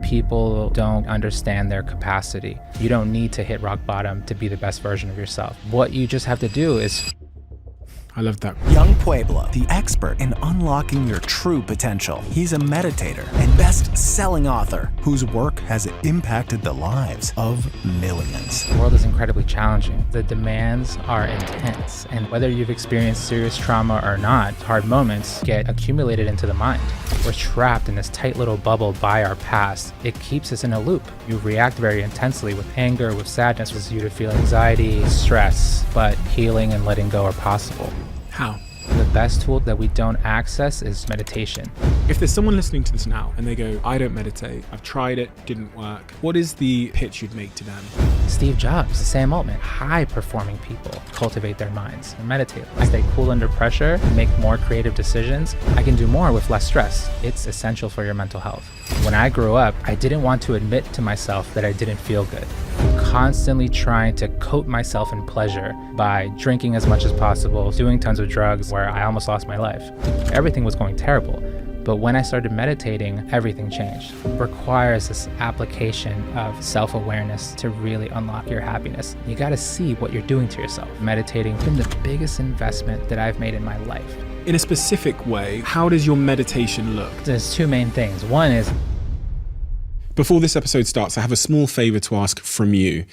People don't understand their capacity. You don't need to hit rock bottom to be the best version of yourself. What you just have to do is... I love that. Yung Pueblo, the expert in unlocking your true potential. He's a meditator and best-selling author whose work has impacted the lives of millions. The world is incredibly challenging. The demands are intense. And whether you've experienced serious trauma or not, hard moments get accumulated into the mind. We're trapped in this tight little bubble by our past. It keeps us in a loop. You react very intensely with anger, with sadness, with you to feel anxiety, stress, but healing and letting go are possible. How? The best tool that we don't access is meditation. If there's someone listening to this now and they go, I don't meditate, I've tried it, didn't work, what is the pitch you'd make to them? Steve Jobs, Sam Altman, high-performing people cultivate their minds and meditate. I stay cool under pressure, make more creative decisions. I can do more with less stress. It's essential for your mental health. When I grew up, I didn't want to admit to myself that I didn't feel good. Constantly trying to coat myself in pleasure by drinking as much as possible, doing tons of drugs where I almost lost my life. Everything was going terrible. But when I started meditating, everything changed. It requires this application of self-awareness to really unlock your happiness. You gotta see what you're doing to yourself. Meditating has been the biggest investment that I've made in my life. In a specific way, how does your meditation look? There's two main things. One is... Before this episode starts, I have a small favor to ask from you.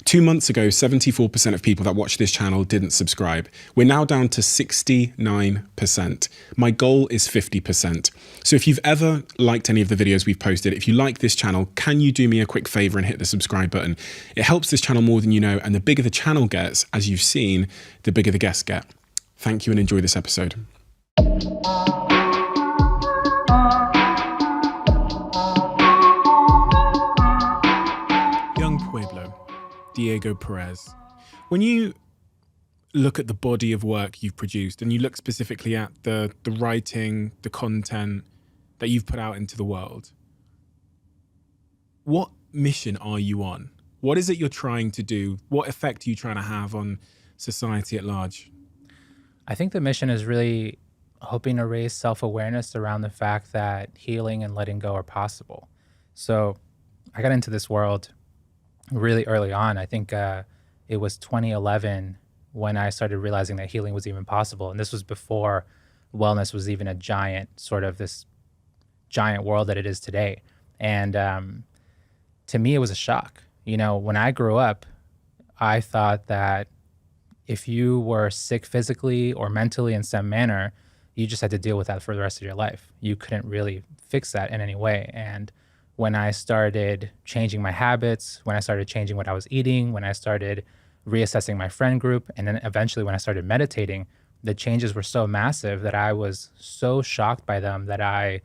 2 months ago, 74% of people that watch this channel didn't subscribe. We're now down to 69%. My goal is 50%. So if you've ever liked any of the videos we've posted, if you like this channel, can you do me a quick favor and hit the subscribe button? It helps this channel more than you know, and the bigger the channel gets, as you've seen, the bigger the guests get. Thank you and enjoy this episode. Yung Pueblo, Diego Perez. When you look at the body of work you've produced and you look specifically at the writing, the content that you've put out into the world, what mission are you on? What is it you're trying to do? What effect are you trying to have on society at large? I think the mission is really hoping to raise self-awareness around the fact that healing and letting go are possible. So I got into this world really early on. I think it was 2011 when I started realizing that healing was even possible. And this was before wellness was even a giant, sort of this giant world that it is today. And to me, it was a shock. You know, when I grew up, I thought that if you were sick physically or mentally in some manner, you just had to deal with that for the rest of your life. You couldn't really fix that in any way. And when I started changing my habits, when I started changing what I was eating, when I started reassessing my friend group, and then eventually when I started meditating, the changes were so massive that I was so shocked by them that I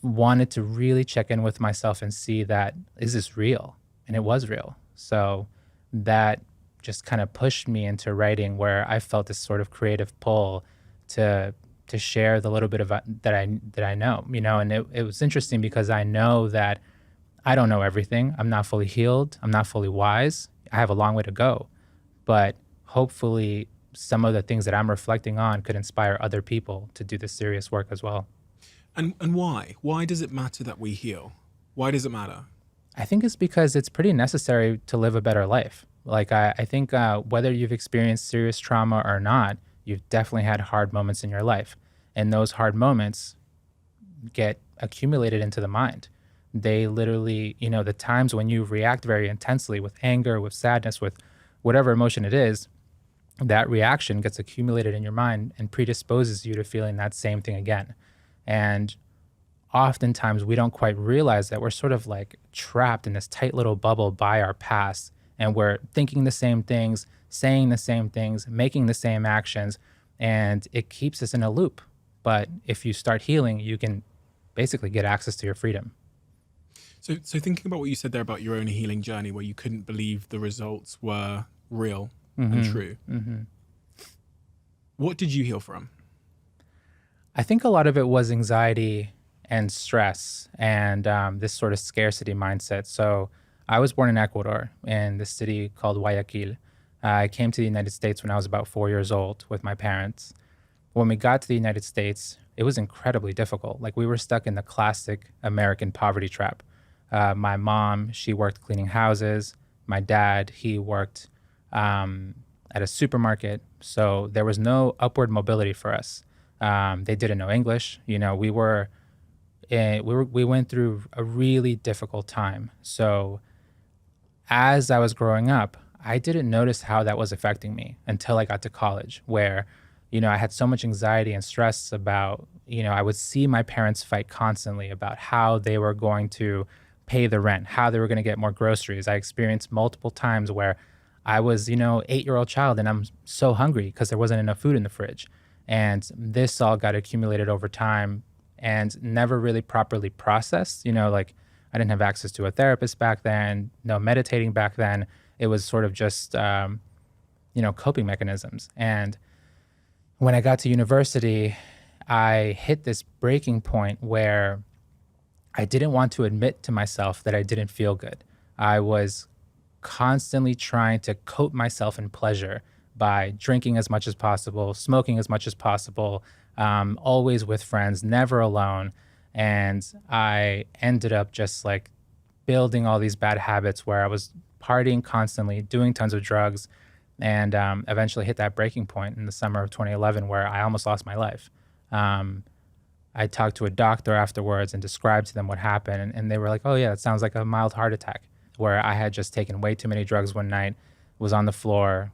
wanted to really check in with myself and see that, is this real? And it was real. So that just kind of pushed me into writing, where I felt this sort of creative pull to share the little bit of that I know, you know. And it was interesting because I know that I don't know everything. I'm not fully healed. I'm not fully wise. I have a long way to go, but hopefully some of the things that I'm reflecting on could inspire other people to do this serious work as well. And why? Why does it matter that we heal? Why does it matter? I think it's because it's pretty necessary to live a better life. Like I think whether you've experienced serious trauma or not, you've definitely had hard moments in your life. And those hard moments get accumulated into the mind. They literally, you know, the times when you react very intensely with anger, with sadness, with whatever emotion it is, that reaction gets accumulated in your mind and predisposes you to feeling that same thing again. And oftentimes we don't quite realize that we're sort of like trapped in this tight little bubble by our past, and we're thinking the same things, saying the same things, making the same actions, and it keeps us in a loop. But if you start healing, you can basically get access to your freedom. So thinking about what you said there about your own healing journey, where you couldn't believe the results were real and true. What did you heal from? I think a lot of it was anxiety and stress and this sort of scarcity mindset. So I was born in Ecuador, in this city called Guayaquil. I came to the United States when I was about 4 years old with my parents. When we got to the United States, it was incredibly difficult. Like, we were stuck in the classic American poverty trap. My mom, she worked cleaning houses. My dad, he worked at a supermarket. So there was no upward mobility for us. They didn't know English. We went through a really difficult time. So as I was growing up, I didn't notice how that was affecting me until I got to college, where, I had so much anxiety and stress about, I would see my parents fight constantly about how they were going to pay the rent, how they were going to get more groceries. I experienced multiple times where I was, 8-year-old child and I'm so hungry because there wasn't enough food in the fridge. And this all got accumulated over time and never really properly processed. Like I didn't have access to a therapist back then, no meditating back then. It was sort of just, coping mechanisms. And when I got to university, I hit this breaking point where I didn't want to admit to myself that I didn't feel good. I was constantly trying to coat myself in pleasure by drinking as much as possible, smoking as much as possible, always with friends, never alone. And I ended up just like building all these bad habits where I was partying constantly, doing tons of drugs, and eventually hit that breaking point in the summer of 2011 where I almost lost my life. I talked to a doctor afterwards and described to them what happened. And they were like, oh, yeah, it sounds like a mild heart attack, where I had just taken way too many drugs one night, was on the floor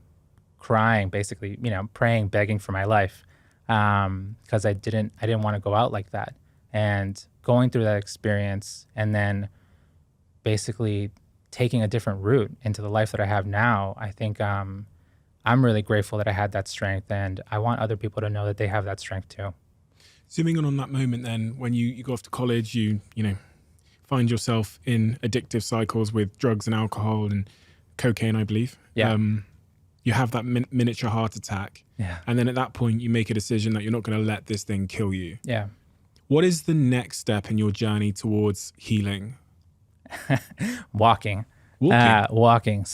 crying, basically, praying, begging for my life, because I didn't want to go out like that. And going through that experience and then basically taking a different route into the life that I have now, I think I'm really grateful that I had that strength, and I want other people to know that they have that strength too. Zooming on that moment then, when you go off to college, you find yourself in addictive cycles with drugs and alcohol and cocaine, I believe. Yeah. You have that miniature heart attack. Yeah. And then at that point, you make a decision that you're not going to let this thing kill you. Yeah. What is the next step in your journey towards healing? Walking. Walking.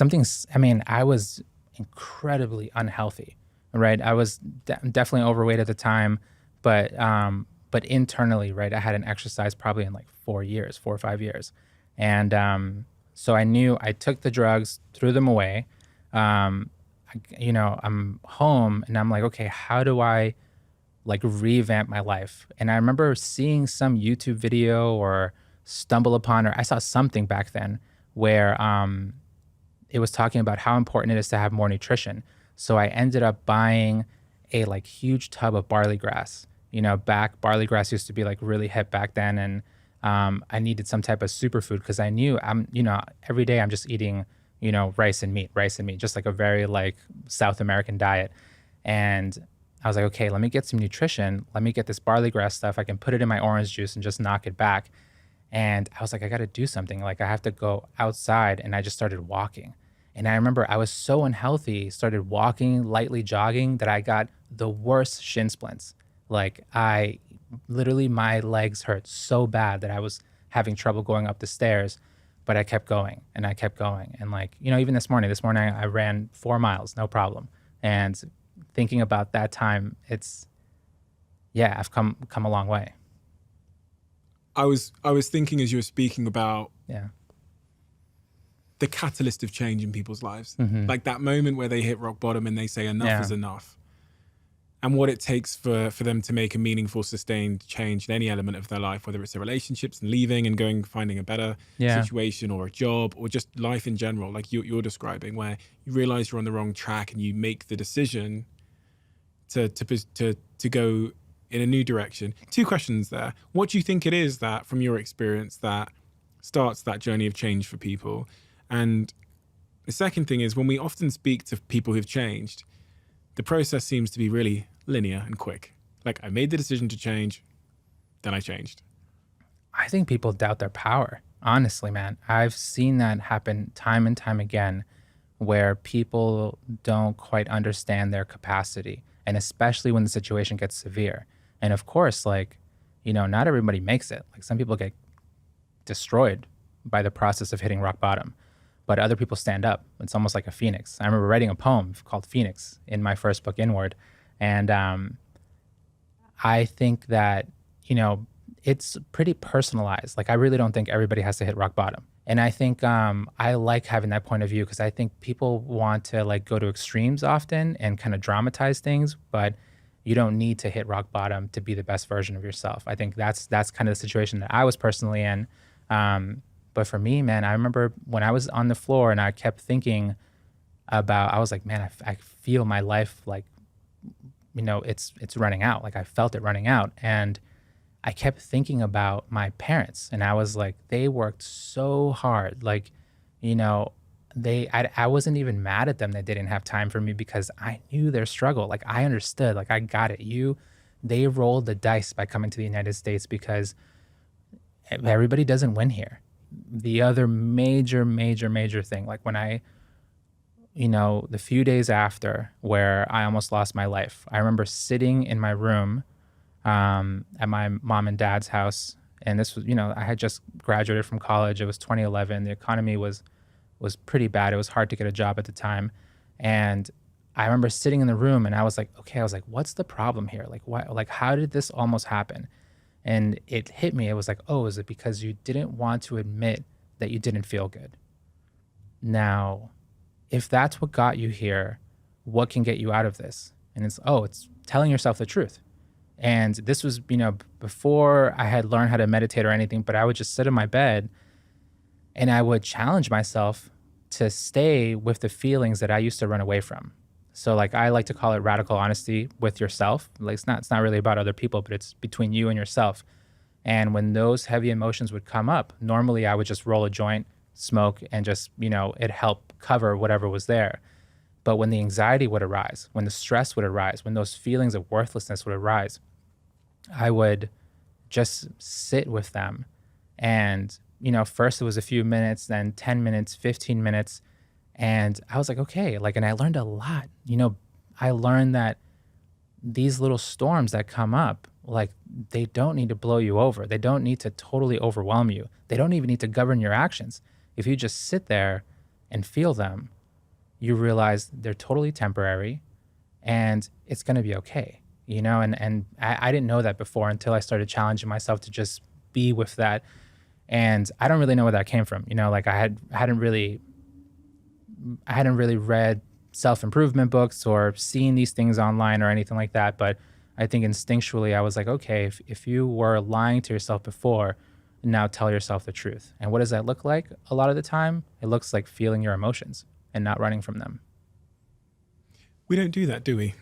I was incredibly unhealthy, right? I was definitely overweight at the time, but internally, right, I hadn't exercised probably in like 4 or 5 years. And so I knew I took the drugs, threw them away. I'm home and I'm like, okay, how do I like revamp my life? And I remember seeing some YouTube video or stumble upon, or I saw something back then where it was talking about how important it is to have more nutrition. So I ended up buying a like huge tub of barley grass. Barley grass used to be like really hip back then. And I needed some type of superfood because I knew every day I'm just eating, rice and meat, just like a very like South American diet. And I was like, okay, let me get some nutrition. Let me get this barley grass stuff. I can put it in my orange juice and just knock it back. And I was like, I got to do something. Like I have to go outside. And I just started walking. And I remember I was so unhealthy, started walking, lightly jogging, that I got the worst shin splints. Like my legs hurt so bad that I was having trouble going up the stairs, but I kept going and I kept going. And like, even this morning I ran 4 miles, no problem. And thinking about that time, I've come a long way. I was thinking as you were speaking about the catalyst of change in people's lives, like that moment where they hit rock bottom and they say enough is enough, and what it takes for them to make a meaningful, sustained change in any element of their life, whether it's their relationships and leaving and going, finding a better situation or a job or just life in general, like you're describing, where you realize you're on the wrong track and you make the decision to go in a new direction. 2 questions there. What do you think it is that, from your experience, that starts that journey of change for people? And the second thing is, when we often speak to people who've changed, the process seems to be really linear and quick. Like, I made the decision to change, then I changed. I think people doubt their power. Honestly, man, I've seen that happen time and time again, where people don't quite understand their capacity, and especially when the situation gets severe. And of course, like, not everybody makes it. Like, some people get destroyed by the process of hitting rock bottom, but other people stand up. It's almost like a phoenix. I remember writing a poem called Phoenix in my first book, Inward. And I think that, it's pretty personalized. Like, I really don't think everybody has to hit rock bottom. And I think I like having that point of view because I think people want to like go to extremes often and kind of dramatize things, but you don't need to hit rock bottom to be the best version of yourself. I think that's kind of the situation that I was personally in. But for me, man, I remember when I was on the floor and I kept thinking about, I was like, man, I feel my life like, it's running out. Like I felt it running out. And I kept thinking about my parents and I was like, they worked so hard. Like, you know, I wasn't even mad at them that they didn't have time for me because I knew their struggle. Like I understood, like I got it. They rolled the dice by coming to the United States because everybody doesn't win here. The other major thing, like when the few days after where I almost lost my life, I remember sitting in my room at my mom and dad's house. And this was, I had just graduated from college. It was 2011. The economy was pretty bad. It was hard to get a job at the time. And I remember sitting in the room and I was like, okay, what's the problem here? Like, why, like, how did this almost happen? And it hit me. It was like, oh, is it because you didn't want to admit that you didn't feel good? Now, if that's what got you here, what can get you out of this? And it's telling yourself the truth. And this was, before I had learned how to meditate or anything, but I would just sit in my bed and I would challenge myself to stay with the feelings that I used to run away from. So like I like to call it radical honesty with yourself. Like it's not really about other people, but it's between you and yourself. And when those heavy emotions would come up, normally I would just roll a joint, smoke, and just, it helped cover whatever was there. But when the anxiety would arise, when the stress would arise, when those feelings of worthlessness would arise, I would just sit with them. And, first it was a few minutes, then 10 minutes, 15 minutes. And I was like, okay, and I learned a lot. I learned that these little storms that come up, like they don't need to blow you over. They don't need to totally overwhelm you. They don't even need to govern your actions. If you just sit there and feel them, you realize they're totally temporary and it's going to be okay. And I didn't know that before until I started challenging myself to just be with that. And I don't really know where that came from. I hadn't really read self-improvement books or seen these things online or anything like that. But I think instinctually I was like, okay, if you were lying to yourself before, now tell yourself the truth. And what does that look like? A lot of the time, it looks like feeling your emotions and not running from them. We don't do that, do we?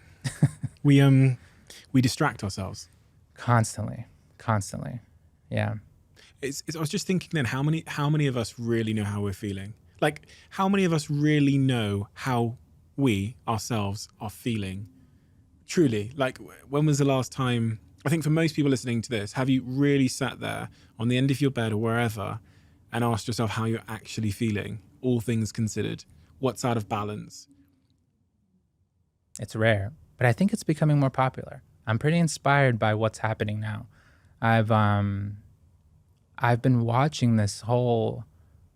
We distract ourselves. Constantly. Yeah. I was just thinking then, how many of us really know how we're feeling? Like, how many of us really know how we ourselves are feeling? Truly, like, when was the last time, I think for most people listening to this, have you really sat there on the end of your bed or wherever and asked yourself how you're actually feeling, all things considered? What's out of balance? It's rare, but I think it's becoming more popular. I'm pretty inspired by what's happening now. I've been watching this whole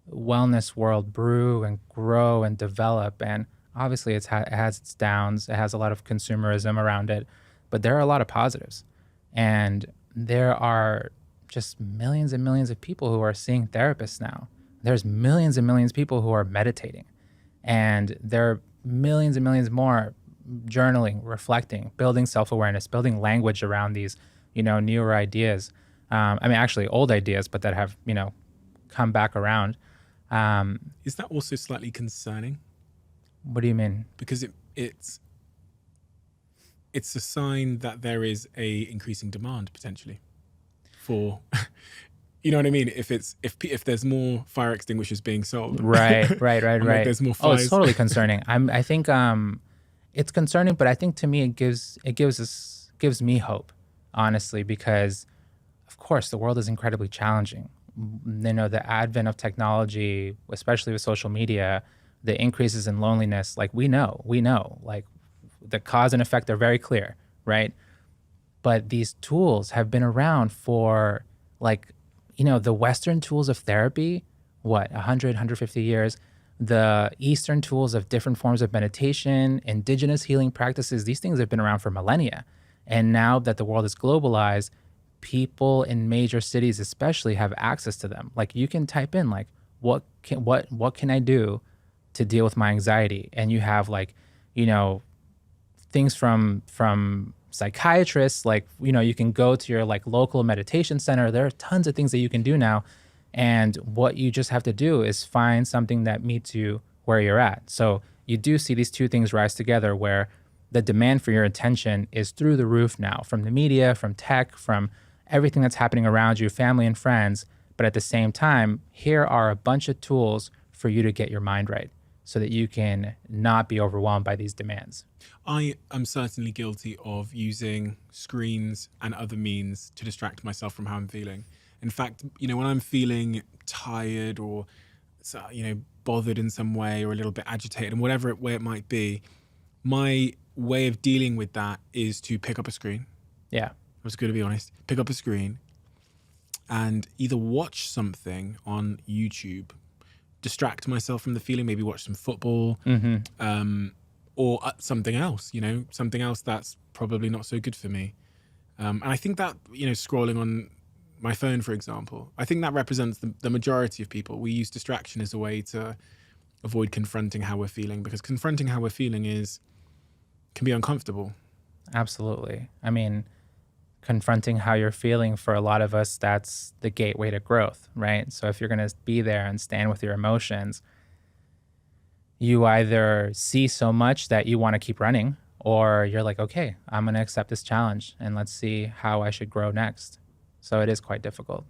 wellness world brew and grow and develop, and obviously it has its downs. It has a lot of consumerism around it, but there are a lot of positives. And there are just millions and millions of people who are seeing therapists now. There's millions and millions of people who are meditating. And there are millions and millions more journaling, reflecting, building self-awareness, building language around these, newer ideas. Actually old ideas, but that have, come back around. Is that also slightly concerning? What do you mean? Because it's a sign that there is a increasing demand potentially for, you know what I mean? If there's more fire extinguishers being sold, right. Like there's more fires. Oh, it's totally concerning. I think it's concerning, but I think to me it gives me hope, honestly, because of course the world is incredibly challenging. The advent of technology, especially with social media, the increases in loneliness, like we know, like the cause and effect are very clear, right? But these tools have been around for the Western tools of therapy, 150 years, the Eastern tools of different forms of meditation, indigenous healing practices, these things have been around for millennia. And now that the world is globalized, people in major cities especially have access to them. Like you can type in like what can I do to deal with my anxiety? And you have like, you know, things from psychiatrists, like, you know, you can go to your like local meditation center. There are tons of things that you can do now. And what you just have to do is find something that meets you where you're at. So you do see these two things rise together where the demand for your attention is through the roof now, from the media, from tech, from everything that's happening around you, family and friends. But at the same time, here are a bunch of tools for you to get your mind right so that you can not be overwhelmed by these demands. I am certainly guilty of using screens and other means to distract myself from how I'm feeling. In fact, you know, when I'm feeling tired or, you know, bothered in some way or a little bit agitated and whatever way it might be, my way of dealing with that is to pick up a screen. Yeah. I was going to be honest. Pick up a screen and either watch something on YouTube, distract myself from the feeling, maybe watch some football, or something else, you know, something else that's probably not so good for me. And I think that, you know, scrolling on my phone, for example, I think that represents the majority of people. We use distraction as a way to avoid confronting how we're feeling, because confronting how we're feeling can be uncomfortable. Absolutely. I mean, confronting how you're feeling for a lot of us, that's the gateway to growth, right? So if you're going to be there and stand with your emotions, you either see so much that you want to keep running, or you're like, okay, I'm going to accept this challenge and let's see how I should grow next. So it is quite difficult.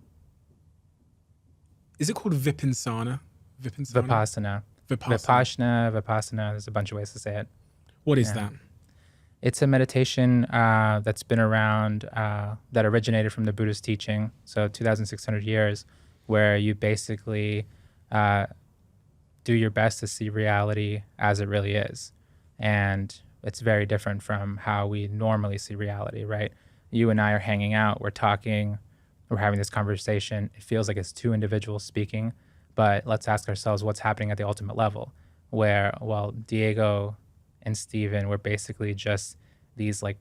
Is it called Vipassana? Vipassana. Vipassana. There's a bunch of ways to say it. What is that? It's a meditation that's been around, that originated from the Buddhist teaching, so 2,600 years, where you basically do your best to see reality as it really is. And it's very different from how we normally see reality, right? You and I are hanging out, we're talking, we're having this conversation. It feels like it's two individuals speaking, but let's ask ourselves what's happening at the ultimate level, where, well, Diego and Steven were basically just these like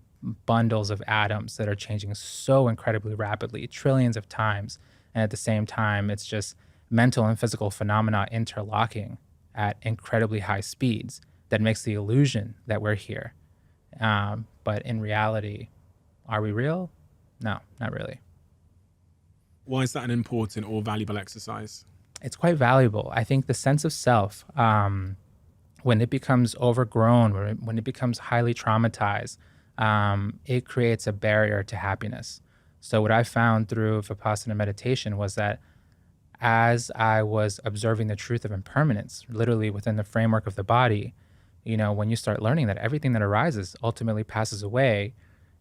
bundles of atoms that are changing so incredibly rapidly, trillions of times. And at the same time, it's just mental and physical phenomena interlocking at incredibly high speeds that makes the illusion that we're here. But in reality, are we real? No, not really. Why is that an important or valuable exercise? It's quite valuable. I think the sense of self, when it becomes overgrown, when it becomes highly traumatized, it creates a barrier to happiness. So what I found through Vipassana meditation was that as I was observing the truth of impermanence, literally within the framework of the body, you know, when you start learning that everything that arises ultimately passes away,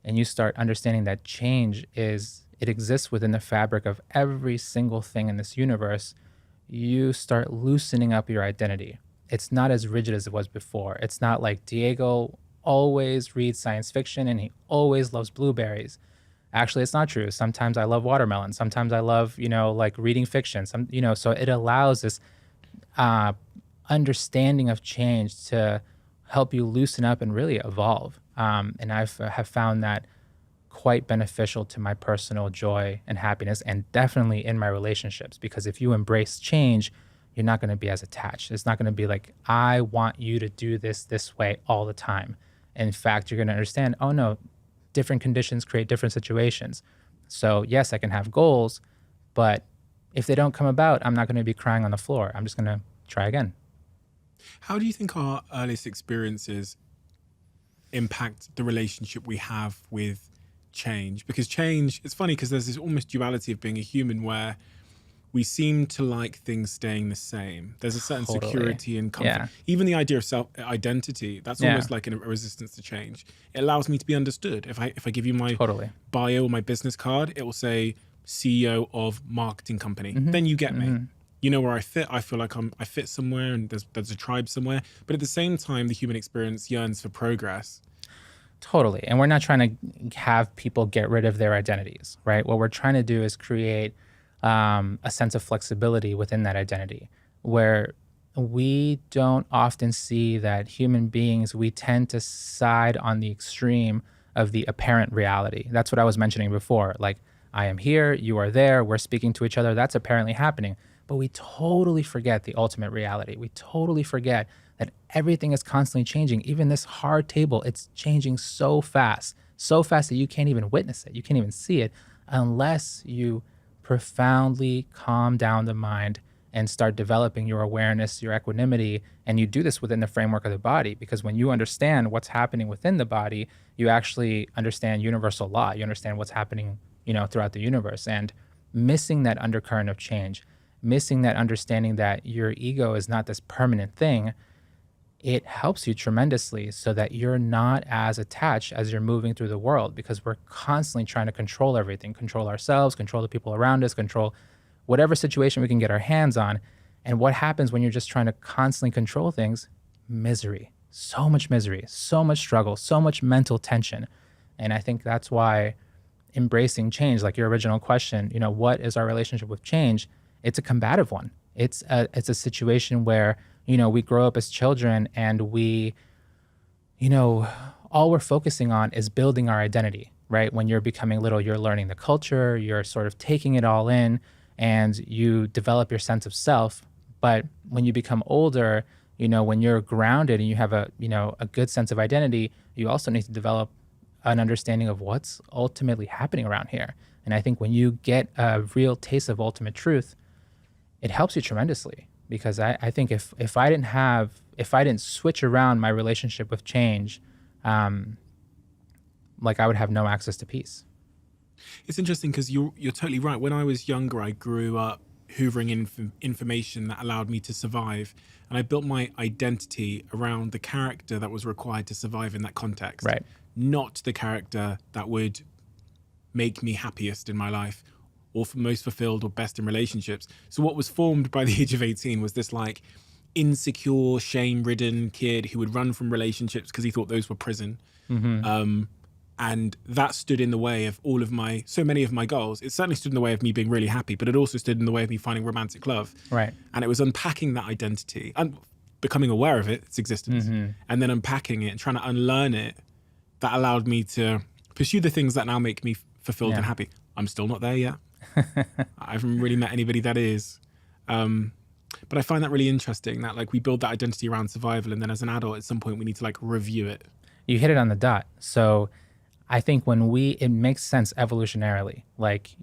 and you start understanding that change it exists within the fabric of every single thing in this universe, you start loosening up your identity. It's not as rigid as it was before. It's not like Diego always reads science fiction and he always loves blueberries. Actually, it's not true. Sometimes I love watermelon. Sometimes I love, you know, like reading fiction. So it allows this understanding of change to help you loosen up and really evolve. And I have found that quite beneficial to my personal joy and happiness, and definitely in my relationships, because if you embrace change, you're not going to be as attached. It's not going to be like, I want you to do this way all the time. In fact, you're going to understand, oh no, different conditions create different situations. So yes, I can have goals, but if they don't come about, I'm not going to be crying on the floor. I'm just going to try again. How do you think our earliest experiences impact the relationship we have with change? Because change, it's funny because there's this almost duality of being a human where we seem to like things staying the same. There's a certain security and comfort. Yeah. Even the idea of self-identity, that's almost like a resistance to change. It allows me to be understood. If I give you my bio or my business card, it will say CEO of marketing company. Then you get me. You know where I fit. I feel like I fit somewhere, and there's a tribe somewhere. But at the same time, the human experience yearns for progress. Totally. And we're not trying to have people get rid of their identities, right? What we're trying to do is create a sense of flexibility within that identity, where we don't often see that human beings, we tend to side on the extreme of the apparent reality. That's what I was mentioning before. Like, I am here, you are there, we're speaking to each other. That's apparently happening. But we totally forget the ultimate reality. We totally forget that everything is constantly changing. Even this hard table, it's changing so fast that you can't even witness it. You can't even see it unless you profoundly calm down the mind and start developing your awareness, your equanimity. And you do this within the framework of the body, because when you understand what's happening within the body, you actually understand universal law. You understand what's happening, throughout the universe. And missing that undercurrent of change, missing that understanding that your ego is not this permanent thing, it helps you tremendously so that you're not as attached as you're moving through the world, because we're constantly trying to control everything, control ourselves, control the people around us, control whatever situation we can get our hands on. And what happens when you're just trying to constantly control things? Misery, so much struggle, so much mental tension. And I think that's why embracing change, like your original question, what is our relationship with change? It's a combative one. It's a situation where, we grow up as children and we, all we're focusing on is building our identity, right? When you're becoming little, you're learning the culture, you're sort of taking it all in, and you develop your sense of self. But when you become older, when you're grounded and you have a good sense of identity, you also need to develop an understanding of what's ultimately happening around here. And I think when you get a real taste of ultimate truth, it helps you tremendously. Because I think if I didn't switch around my relationship with change, like I would have no access to peace. It's interesting because you're totally right. When I was younger, I grew up hoovering information that allowed me to survive. And I built my identity around the character that was required to survive in that context. Right. Not the character that would make me happiest in my life or most fulfilled or best in relationships. So what was formed by the age of 18 was this like insecure, shame-ridden kid who would run from relationships because he thought those were prison. And that stood in the way of so many of my goals. It certainly stood in the way of me being really happy, but it also stood in the way of me finding romantic love. Right. And it was unpacking that identity and becoming aware of its existence, and then unpacking it and trying to unlearn it, that allowed me to pursue the things that now make me fulfilled and happy. I'm still not there yet. I haven't really met anybody that is. But I find that really interesting that like we build that identity around survival, and then as an adult at some point we need to like review it. You hit it on the dot. So I think it makes sense evolutionarily. Like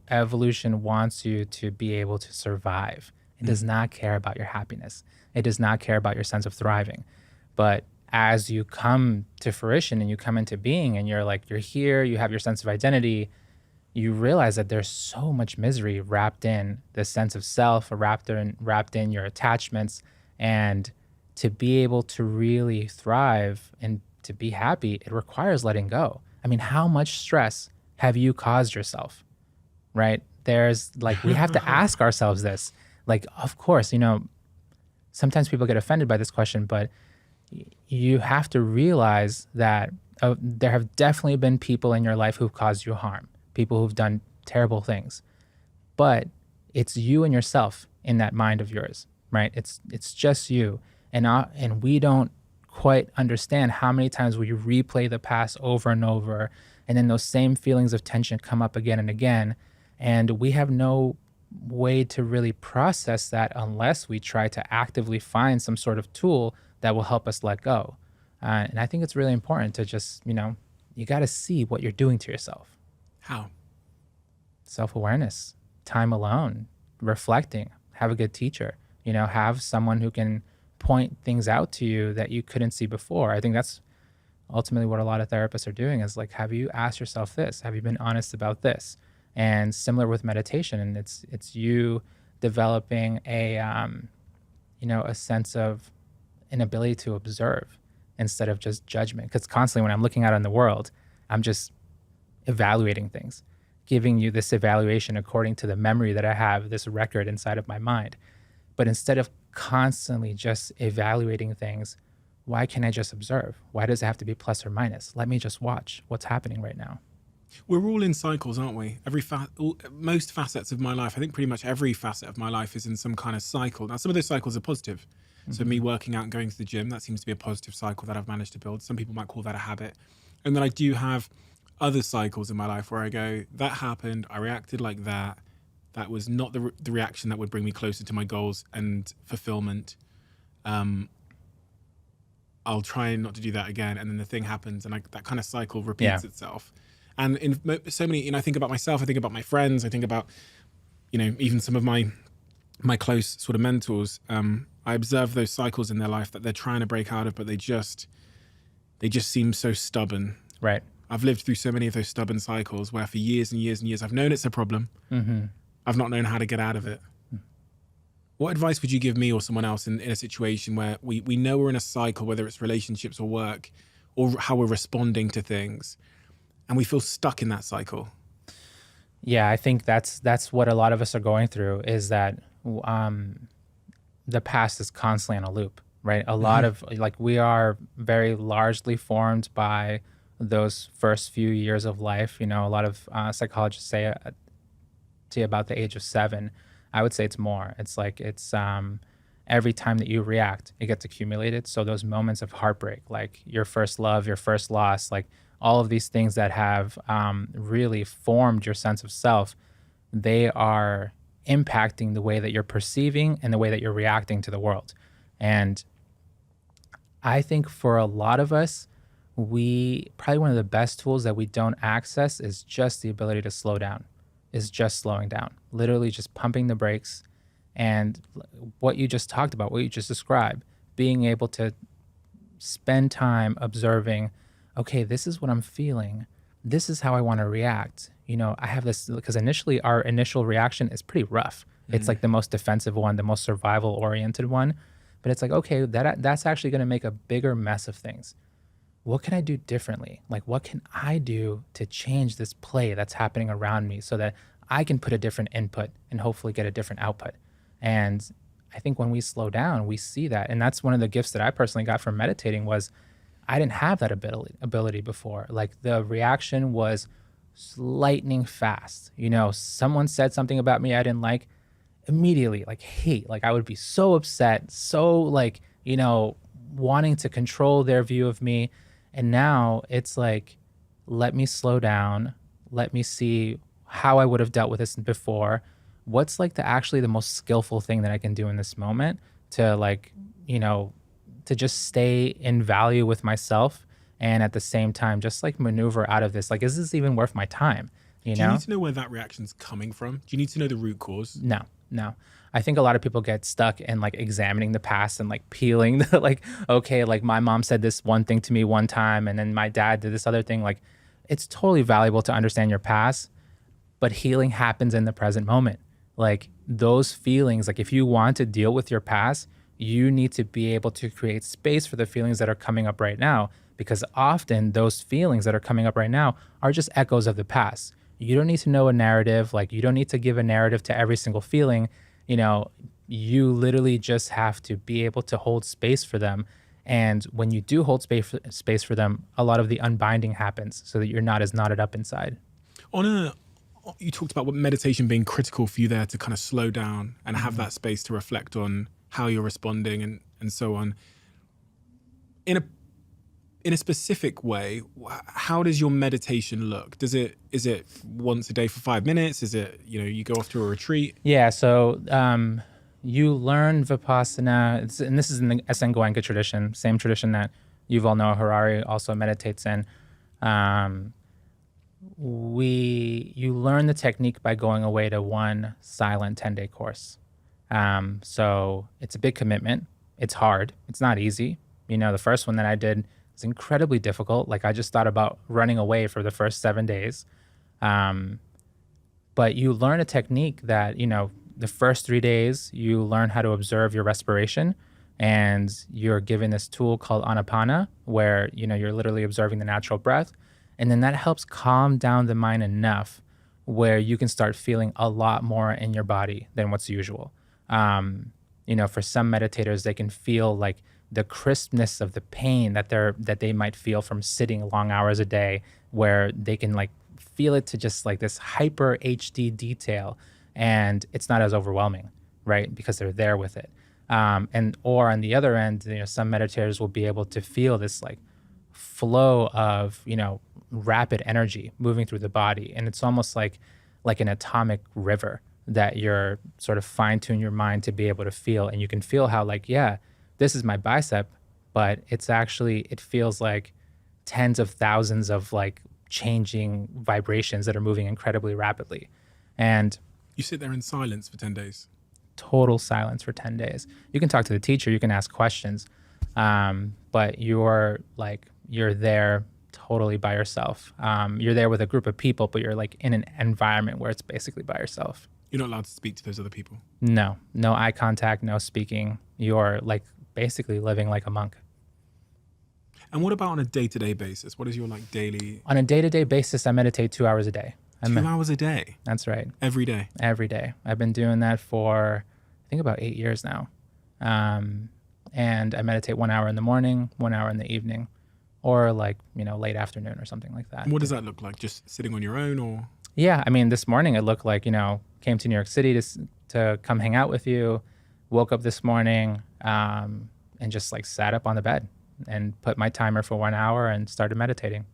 evolution wants you to be able to survive. It does not care about your happiness. It does not care about your sense of thriving. But as you come to fruition and you come into being and you're here, you have your sense of identity, you realize that there's so much misery wrapped in the sense of self, or wrapped in your attachments. And to be able to really thrive and to be happy, it requires letting go. I mean, how much stress have you caused yourself, right? There's we have to ask ourselves this. Like, of course, sometimes people get offended by this question, but you have to realize that there have definitely been people in your life who've caused you harm, people who've done terrible things, but it's you and yourself in that mind of yours, right? It's just you. And we don't quite understand how many times we replay the past over and over, and then those same feelings of tension come up again and again, and we have no way to really process that unless we try to actively find some sort of tool that will help us let go. And I think it's really important to just, you got to see what you're doing to yourself. How? Self-awareness, time alone, reflecting, have a good teacher, have someone who can point things out to you that you couldn't see before. I think that's ultimately what a lot of therapists are doing, is like, have you asked yourself this? Have you been honest about this? And similar with meditation, and it's you developing a sense of an ability to observe instead of just judgment. Because constantly when I'm looking out in the world, I'm just evaluating things, giving you this evaluation according to the memory that I have, this record inside of my mind. But instead of constantly just evaluating things, why can't I just observe? Why does it have to be plus or minus? Let me just watch what's happening right now. We're all in cycles, aren't we? Most facets of my life, I think pretty much every facet of my life is in some kind of cycle. Now, some of those cycles are positive. So me working out and going to the gym, that seems to be a positive cycle that I've managed to build. Some people might call that a habit. And then I do have other cycles in my life where I go, that happened, I reacted like that. That was not the reaction that would bring me closer to my goals and fulfillment. I'll try not to do that again. And then the thing happens, and that kind of cycle repeats itself. And in so many, I think about myself, I think about my friends, I think about, even some of my close sort of mentors. I observe those cycles in their life that they're trying to break out of, but they just seem so stubborn. Right. I've lived through so many of those stubborn cycles where for years and years and years, I've known it's a problem. Mm-hmm. I've not known how to get out of it. What advice would you give me or someone else in a situation where we know we're in a cycle, whether it's relationships or work, or how we're responding to things, and we feel stuck in that cycle? Yeah, I think that's what a lot of us are going through, is that the past is constantly on a loop, right? A lot of, we are very largely formed by those first few years of life. A lot of psychologists say to you about the age of 7. I would say it's more. It's every time that you react, it gets accumulated. So those moments of heartbreak, like your first love, your first loss, like all of these things that have really formed your sense of self, they are impacting the way that you're perceiving and the way that you're reacting to the world. And I think for a lot of us, probably one of the best tools that we don't access is just the ability to slow down, is just slowing down, literally just pumping the brakes. And what you just talked about, what you just described, being able to spend time observing, okay, this is what I'm feeling. This is how I want to react. I have this, because initially our initial reaction is pretty rough. It's like the most defensive one, the most survival oriented one. But it's like, okay, that's actually going to make a bigger mess of things. What can I do differently? Like, what can I do to change this play that's happening around me so that I can put a different input and hopefully get a different output? And I think when we slow down, we see that. And that's one of the gifts that I personally got from meditating was I didn't have that ability before. Like, the reaction was lightning fast. Someone said something about me I didn't like, immediately, like hate. Like, I would be so upset, so wanting to control their view of me. And now it's like, let me slow down. Let me see how I would have dealt with this before. What's the most skillful thing that I can do in this moment to to just stay in value with myself, and at the same time just maneuver out of this. Is this even worth my time? Do you need to know where that reaction's coming from? Do you need to know the root cause? No. I think a lot of people get stuck in examining the past and peeling the okay, my mom said this one thing to me one time, and then my dad did this other thing. It's totally valuable to understand your past, but healing happens in the present moment. Those feelings, if you want to deal with your past, you need to be able to create space for the feelings that are coming up right now, because often those feelings that are coming up right now are just echoes of the past. You don't need to know a narrative. You don't need to give a narrative to every single feeling. You literally just have to be able to hold space for them. And when you do hold space for them, a lot of the unbinding happens so that you're not as knotted up inside. You talked about what meditation being critical for you there to kind of slow down and have that space to reflect on how you're responding and so on. In a specific way, how does your meditation look? Is it once a day for 5 minutes? Is it, you go off to a retreat? Yeah. So you learn Vipassana, and this is in the SN Goenka tradition, same tradition that Yuval Noah Harari also meditates in. You learn the technique by going away to one silent 10-day course. So it's a big commitment. It's hard. It's not easy. The first one that I did, it's incredibly difficult. I just thought about running away for the first 7 days. But you learn a technique that, the first 3 days, you learn how to observe your respiration, and you're given this tool called Anapana, where, you're literally observing the natural breath. And then that helps calm down the mind enough where you can start feeling a lot more in your body than what's usual. For some meditators, they can feel the crispness of the pain that they might feel from sitting long hours a day, where they can feel it to just this hyper HD detail, and it's not as overwhelming, right? Because they're there with it. Or on the other end, some meditators will be able to feel this flow of, rapid energy moving through the body. And it's almost like an atomic river that you're sort of fine-tune your mind to be able to feel. And you can feel how like, yeah, this is my bicep, but it feels like tens of thousands of like changing vibrations that are moving incredibly rapidly. And You sit there in silence for 10 days. total silence for 10 days. You can talk to the teacher, you can ask questions, but you're there totally by yourself. You're there with a group of people, but you're like in an environment where it's basically by yourself. You're not allowed to speak to those other people. No eye contact, no speaking. You're like basically living like a monk. And what about on a day-to-day basis? What is your like daily? On a day-to-day basis, I meditate 2 hours a day. 2 hours a day? That's right. Every day? Every day. I've been doing that for, I think, about 8 years now. And I meditate 1 hour in the morning, 1 hour in the evening, or like, late afternoon or something like that. And what does that look like? Just sitting on your own or? Yeah. I mean, this morning it looked like, came to New York City to come hang out with you, woke up this morning, and just like sat up on the bed and put my timer for 1 hour and started meditating.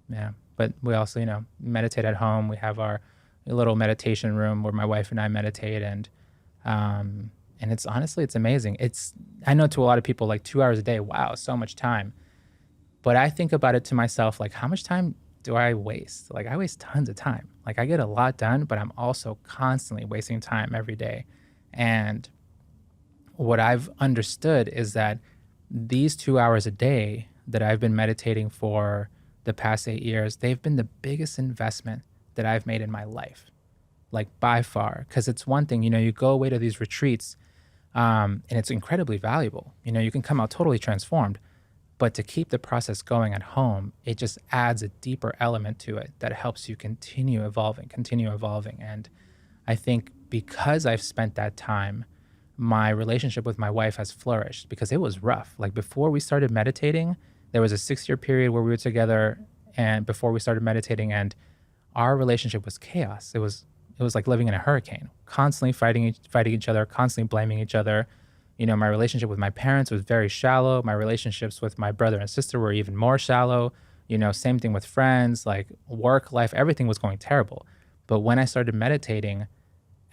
Yeah. But we also, meditate at home. We have our little meditation room where my wife and I meditate, and it's honestly, it's amazing. I know to a lot of people like 2 hours a day, wow, so much time. But I think about it to myself, like how much time do I waste? Like I waste tons of time. Like I get a lot done, but I'm also constantly wasting time every day. And what I've understood is that these 2 hours a day that I've been meditating for the past 8 years, they've been the biggest investment that I've made in my life, like by far. Because it's one thing, you go away to these retreats, and it's incredibly valuable. You can come out totally transformed, but to keep the process going at home, it just adds a deeper element to it that helps you continue evolving. And I think because I've spent that time, my relationship with my wife has flourished because it was rough. Like before we started meditating, there was a 6-year period where we were together, and before we started meditating, and our relationship was chaos. It was like living in a hurricane, constantly fighting each other, constantly blaming each other. My relationship with my parents was very shallow. My relationships with my brother and sister were even more shallow. Same thing with friends, like work, life, everything was going terrible. But when I started meditating,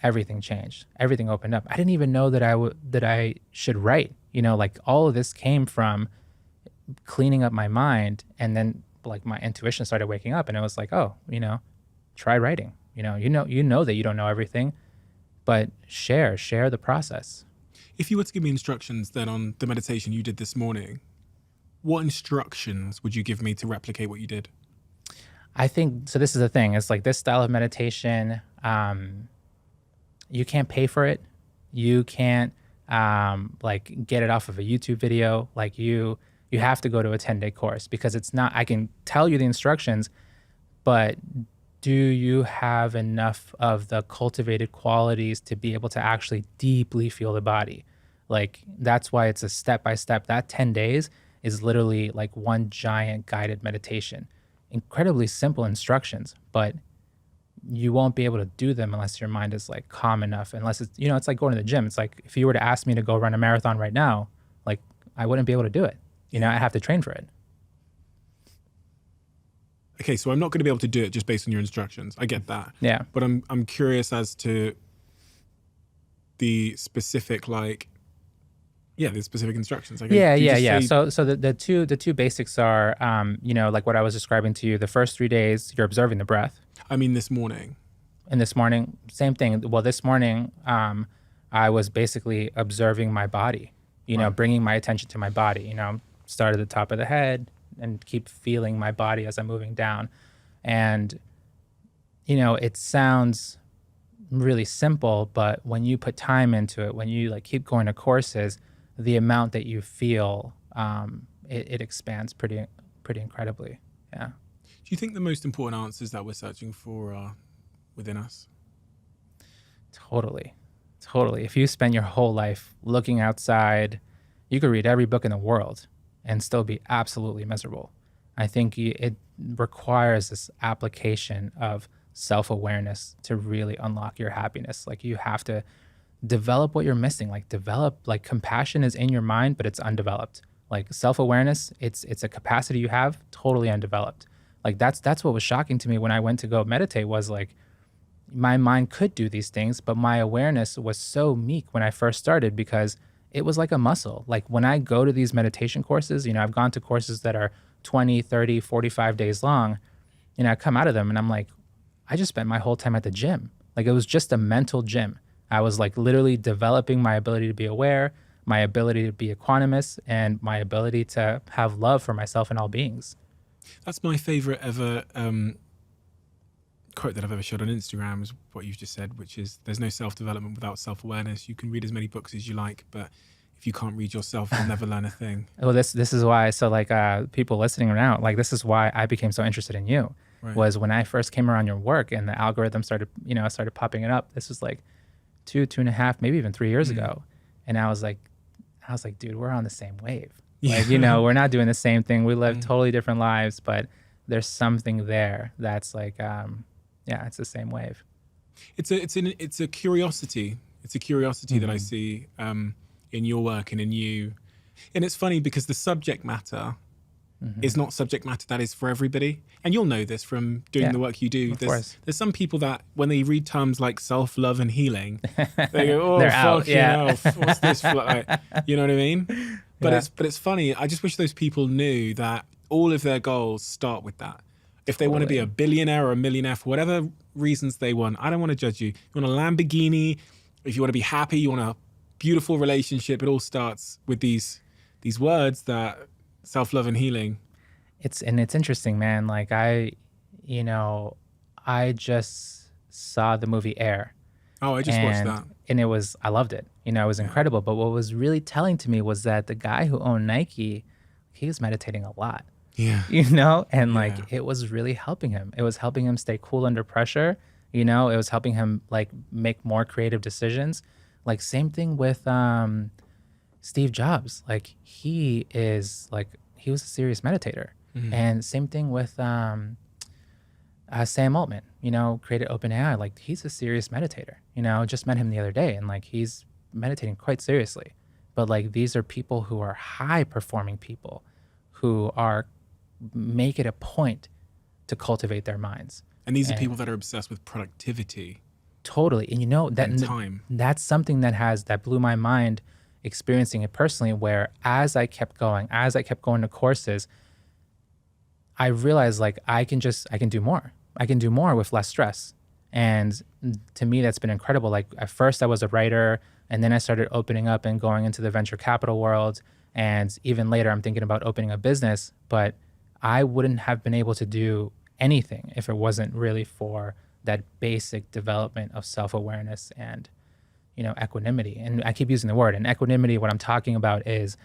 everything changed. Everything opened up. I didn't even know that I should write. Like all of this came from cleaning up my mind, and then like my intuition started waking up, and it was like, oh, try writing. You know that you don't know everything, but share the process. If you were to give me instructions then on the meditation you did this morning, what instructions would you give me to replicate what you did? I think, so this is the thing, it's like this style of meditation, you can't pay for it. You can't like get it off of a YouTube video. Like you have to go to a 10-day course, because it's not, I can tell you the instructions, but do you have enough of the cultivated qualities to be able to actually deeply feel the body? Like that's why it's a step-by-step. That 10 days is literally like one giant guided meditation. Incredibly simple instructions, but you won't be able to do them unless your mind is like calm enough, unless it's, it's like going to the gym. It's like if you were to ask me to go run a marathon right now, like I wouldn't be able to do it. I have to train for it. Okay, so I'm not going to be able to do it just based on your instructions. I get that. Yeah. But I'm curious as to the specific the specific instructions. Like, Yeah. So the two basics are, like what I was describing to you. The first 3 days, you're observing the breath. I mean, this morning. And this morning, same thing. Well, this morning, I was basically observing my body. Right. Bringing my attention to my body. Start at the top of the head and keep feeling my body as I'm moving down. And, it sounds really simple, but when you put time into it, when you like keep going to courses, the amount that you feel, it expands pretty incredibly. Yeah. Do you think the most important answers that we're searching for are within us? Totally. If you spend your whole life looking outside, you could read every book in the world and still be absolutely miserable. I think it requires this application of self-awareness to really unlock your happiness. Like you have to develop what you're missing. Like compassion is in your mind, but it's undeveloped. Like self-awareness, it's a capacity you have, totally undeveloped. Like that's what was shocking to me when I went to go meditate, was like my mind could do these things, but my awareness was so meek when I first started, because it was like a muscle. Like when I go to these meditation courses, I've gone to courses that are 20, 30, 45 days long, I come out of them and I'm like, I just spent my whole time at the gym. Like it was just a mental gym. I was like literally developing my ability to be aware, my ability to be equanimous, and my ability to have love for myself and all beings. That's my favorite ever quote that I've ever shared on Instagram, is what you've just said, which is, there's no self-development without self-awareness. You can read as many books as you like, but if you can't read yourself, you'll never learn a thing. Well, this is why. So like people listening now, like this is why I became so interested in you. Right. Was when I first came around your work and the algorithm started, started popping it up. This was like 2.5, maybe even 3 years ago. And I was like, dude, we're on the same wave. Like, we're not doing the same thing. We live totally different lives, but there's something there that's like, it's the same wave. It's a curiosity. It's a curiosity that I see in your work and in you. And it's funny because the subject matter is not subject matter that is for everybody. And you'll know this from doing the work you do. There's some people that when they read terms like self-love and healing, they go, oh, fucking hell, what's this? Like, you know what I mean? But it's funny. I just wish those people knew that all of their goals start with that. If they want to be a billionaire or a millionaire for whatever reasons they want, I don't want to judge you. You want a Lamborghini, if you want to be happy, you want a beautiful relationship, it all starts with these words, that self-love and healing. It's interesting, man. Like I just saw the movie Air. Oh, I just watched that. And I loved it. It was incredible. But what was really telling to me was that the guy who owned Nike, he was meditating a lot. Yeah. And like it was really helping him. It was helping him stay cool under pressure. It was helping him like make more creative decisions. Like same thing with Steve Jobs. Like he was a serious meditator. And same thing with Sam Altman, created OpenAI. Like he's a serious meditator. Just met him the other day and like he's meditating quite seriously. But like these are people who are high performing people who make it a point to cultivate their minds. And these are people that are obsessed with productivity. Totally. And and time. That's something that blew my mind, experiencing it personally, where as I kept going to courses, I realized like I can do more. I can do more with less stress. And to me, that's been incredible. Like at first I was a writer, and then I started opening up and going into the venture capital world. And even later, I'm thinking about opening a business, but I wouldn't have been able to do anything if it wasn't really for that basic development of self-awareness and, equanimity. And I keep using the word. And equanimity, what I'm talking about is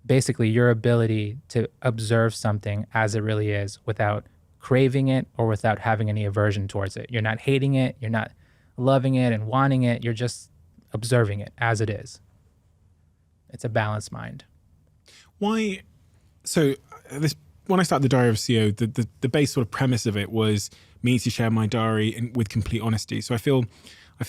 basically your ability to observe something as it really is without craving it or without having any aversion towards it. You're not hating it. You're not loving it and wanting it. You're just observing it as it is. It's a balanced mind. Why? So when I started the Diary of a CEO, the base sort of premise of it was me to share my diary with complete honesty. So I feel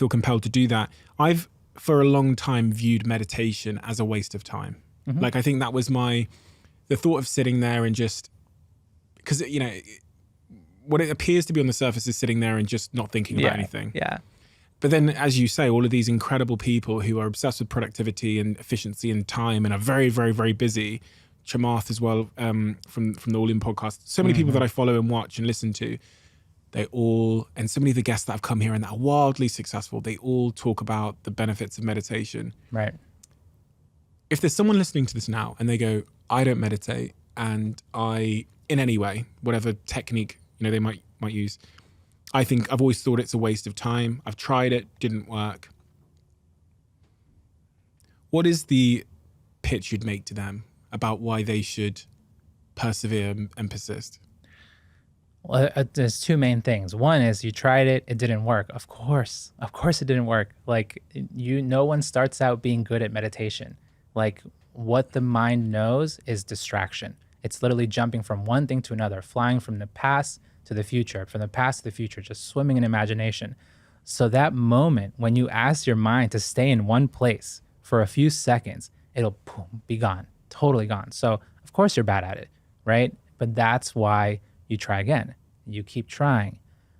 compelled to do that. I've for a long time viewed meditation as a waste of time. Like I think that was the thought of sitting there and just, because what it appears to be on the surface is sitting there and just not thinking about anything. Yeah. But then, as you say, all of these incredible people who are obsessed with productivity and efficiency and time and are very, very, very busy. Chamath as well, from the All In podcast. So many people that I follow and watch and listen to, and so many of the guests that have come here and that are wildly successful, they all talk about the benefits of meditation. Right. If there's someone listening to this now and they go, I don't meditate, and I, in any way, whatever technique they might use, I think I've always thought it's a waste of time. I've tried it, didn't work. What is the pitch you'd make to them about why they should persevere and persist? Well, there's two main things. One is you tried it, it didn't work. Of course it didn't work. Like no one starts out being good at meditation. Like what the mind knows is distraction. It's literally jumping from one thing to another, flying from the past to the future, from the past to the future, just swimming in imagination. So that moment when you ask your mind to stay in one place for a few seconds, it'll be gone, totally gone. So of course you're bad at it, right? But that's why You try again. You keep trying.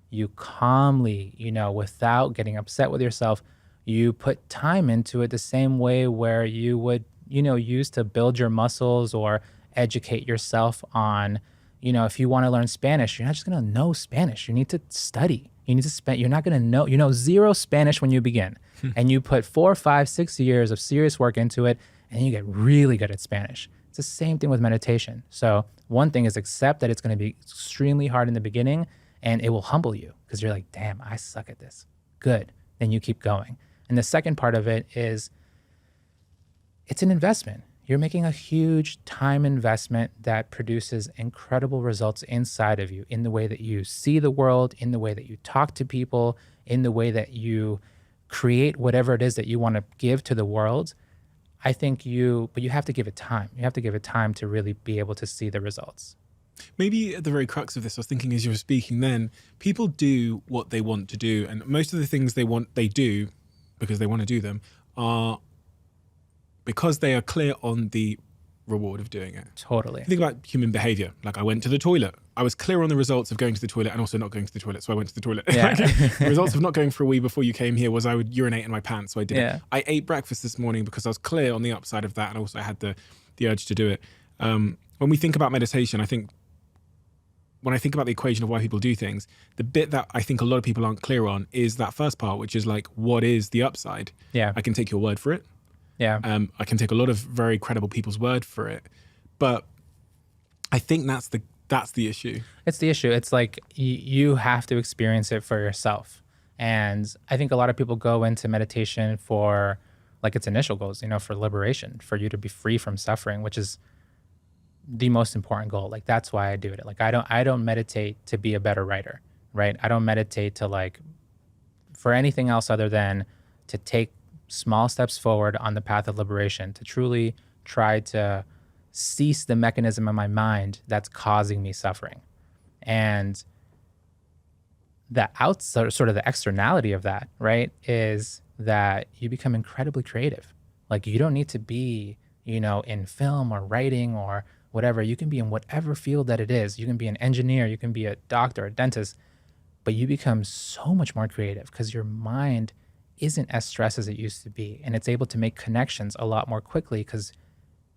You calmly, without getting upset with yourself, you put time into it the same way where you would, use to build your muscles or educate yourself on, if you want to learn Spanish, you're not just going to know Spanish. You need to study. You need to spend, you're not going to know, zero Spanish when you begin. And you put 4, 5, 6 years of serious work into it, and you get really good at Spanish. It's the same thing with meditation. So one thing is accept that it's going to be extremely hard in the beginning, and it will humble you because you're like, damn, I suck at this. Good. Then you keep going. And the second part of it is it's an investment. You're making a huge time investment that produces incredible results inside of you in the way that you see the world, in the way that you talk to people, in the way that you create whatever it is that you want to give to the world. But you have to give it time. You have to give it time to really be able to see the results. Maybe at the very crux of this, I was thinking as you were speaking then, people do what they want to do. And most of the things they do because they want to do them are because they are clear on the reward of doing it. Totally. Think about human behavior. Like I went to the toilet. I was clear on the results of going to the toilet and also not going to the toilet. So I went to the toilet. Yeah. The results of not going for a wee before you came here was I would urinate in my pants. So I did Yeah. it. I ate breakfast this morning because I was clear on the upside of that. And also I had the urge to do it. When we think about meditation, when I think about the equation of why people do things, the bit that I think a lot of people aren't clear on is that first part, which is like, what is the upside? Yeah. I can take your word for it. Yeah. I can take a lot of very credible people's word for it. But I think that's the issue. It's the issue. It's like you have to experience it for yourself. And I think a lot of people go into meditation for like its initial goals, for liberation, for you to be free from suffering, which is the most important goal. Like that's why I do it. Like I don't meditate to be a better writer, right? I don't meditate to like for anything else other than to take small steps forward on the path of liberation, to truly try to cease the mechanism in my mind that's causing me suffering. And the outside, sort of the externality of that, right, is that you become incredibly creative. Like you don't need to be, in film or writing or whatever. You can be in whatever field that it is. You can be an engineer, you can be a doctor, a dentist, but you become so much more creative because your mind isn't as stressed as it used to be. And it's able to make connections a lot more quickly because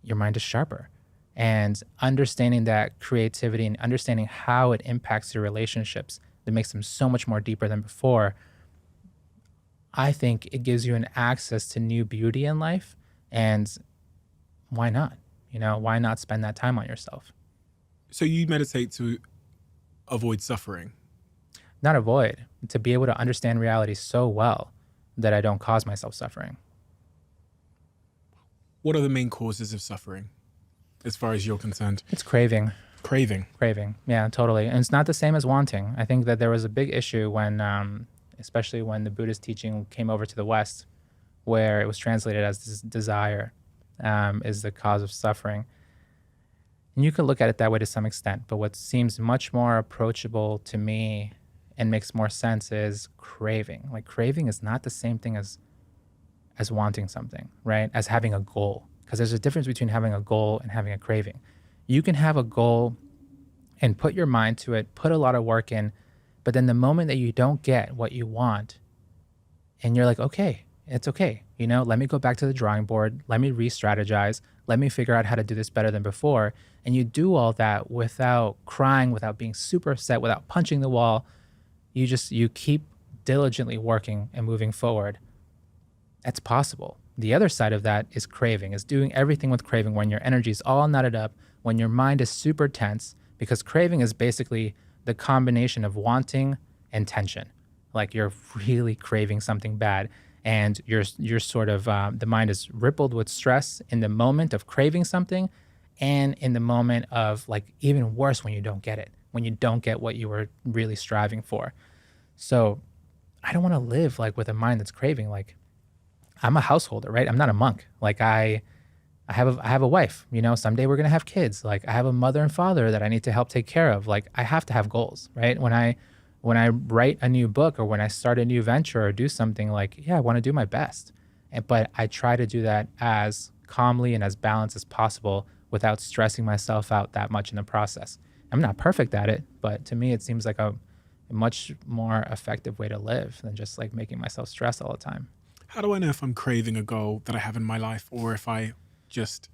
your mind is sharper. And understanding that creativity and understanding how it impacts your relationships that makes them so much more deeper than before, I think it gives you an access to new beauty in life. And why not? Why not spend that time on yourself? So you meditate to avoid suffering? Not avoid, to be able to understand reality so well that I don't cause myself suffering. What are the main causes of suffering as far as you're concerned? It's craving. Craving. Yeah, totally. And it's not the same as wanting. I think that there was a big issue when, especially when the Buddhist teaching came over to the West, where it was translated as this desire is the cause of suffering. And you could look at it that way to some extent, but what seems much more approachable to me and makes more sense is craving. Like craving is not the same thing as wanting something, right? As having a goal. Because there's a difference between having a goal and having a craving. You can have a goal and put your mind to it, put a lot of work in, but then the moment that you don't get what you want, and you're like, okay, it's okay. Let me go back to the drawing board. Let me re-strategize. Let me figure out how to do this better than before. And you do all that without crying, without being super upset, without punching the wall. You keep diligently working and moving forward. That's possible. The other side of that is craving, is doing everything with craving when your energy is all knotted up, when your mind is super tense, because craving is basically the combination of wanting and tension. Like you're really craving something bad, and you're sort of, the mind is rippled with stress in the moment of craving something, and in the moment of like even worse when you don't get it, when you don't get what you were really striving for. So I don't want to live like with a mind that's craving. Like I'm a householder, right? I'm not a monk. Like I have a wife, someday we're going to have kids. Like I have a mother and father that I need to help take care of. Like I have to have goals, right? When I write a new book or when I start a new venture or do something, like, yeah, I want to do my best. But I try to do that as calmly and as balanced as possible without stressing myself out that much in the process. I'm not perfect at it, but to me, it seems like a much more effective way to live than just like making myself stressed all the time. How do I know if I'm craving a goal that I have in my life, or if I just,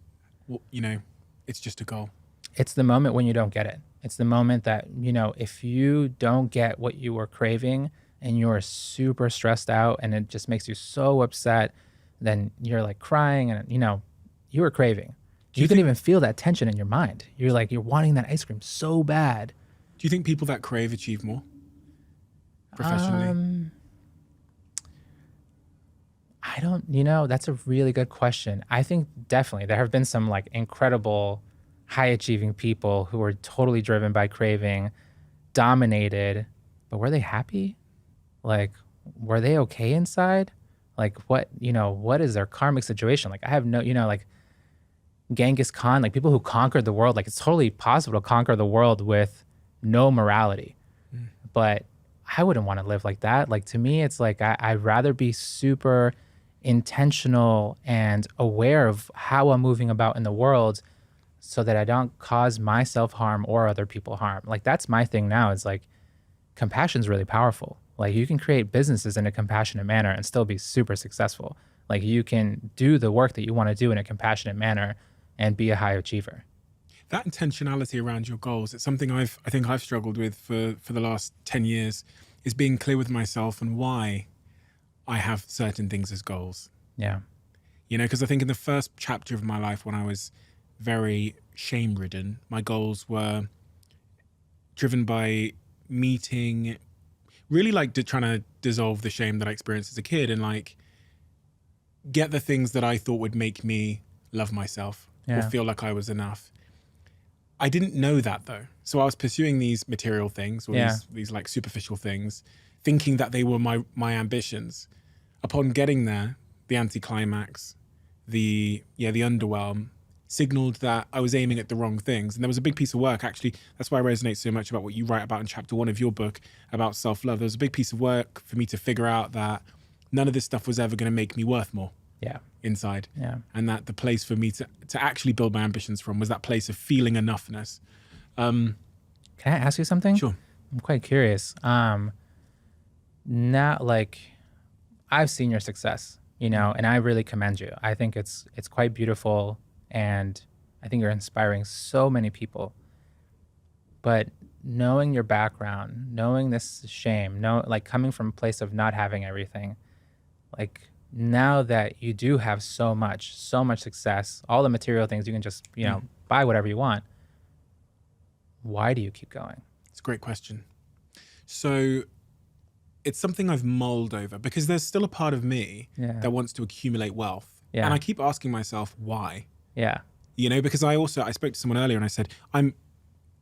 it's just a goal? It's the moment when you don't get it. It's the moment that, if you don't get what you were craving and you're super stressed out and it just makes you so upset, then you're like crying and, you were craving. You can even feel that tension in your mind. You're like, you're wanting that ice cream so bad. Do you think people that crave achieve more professionally? I don't, that's a really good question. I think definitely there have been some like incredible high achieving people who were totally driven by craving, dominated, but were they happy? Like, were they okay inside? Like, what is their karmic situation? Like, I have no, like Genghis Khan, like people who conquered the world, like it's totally possible to conquer the world with no morality. But I wouldn't want to live like that. Like, to me, it's like I'd rather be super intentional and aware of how I'm moving about in the world so that I don't cause myself harm or other people harm. Like, that's my thing now. It's like compassion is really powerful. Like, you can create businesses in a compassionate manner and still be super successful. Like, you can do the work that you want to do in a compassionate manner and be a high achiever. That intentionality around your goals, it's something I think I've struggled with for the last 10 years, is being clear with myself and why I have certain things as goals. Yeah. Because I think in the first chapter of my life, when I was very shame-ridden, my goals were driven by meeting, really like trying to dissolve the shame that I experienced as a kid and like get the things that I thought would make me love myself or feel like I was enough. I didn't know that though. So I was pursuing these material things or these like superficial things, thinking that they were my ambitions. Upon getting there, the anticlimax, the underwhelm signaled that I was aiming at the wrong things. And there was a big piece of work, actually. That's why I resonate so much about what you write about in chapter 1 of your book about self-love. There was a big piece of work for me to figure out that none of this stuff was ever going to make me worth more inside. Yeah. And that the place for me to actually build my ambitions from was that place of feeling enoughness. Can I ask you something? Sure. I'm quite curious. Now, like, I've seen your success, and I really commend you. I think it's quite beautiful, and I think you're inspiring so many people. But knowing your background, knowing this shame, like coming from a place of not having everything, like now that you do have so much success, all the material things, you can just, buy whatever you want. Why do you keep going? It's a great question. So it's something I've mulled over because there's still a part of me that wants to accumulate wealth. Yeah. And I keep asking myself, why? Yeah. Because I spoke to someone earlier and I said, I'm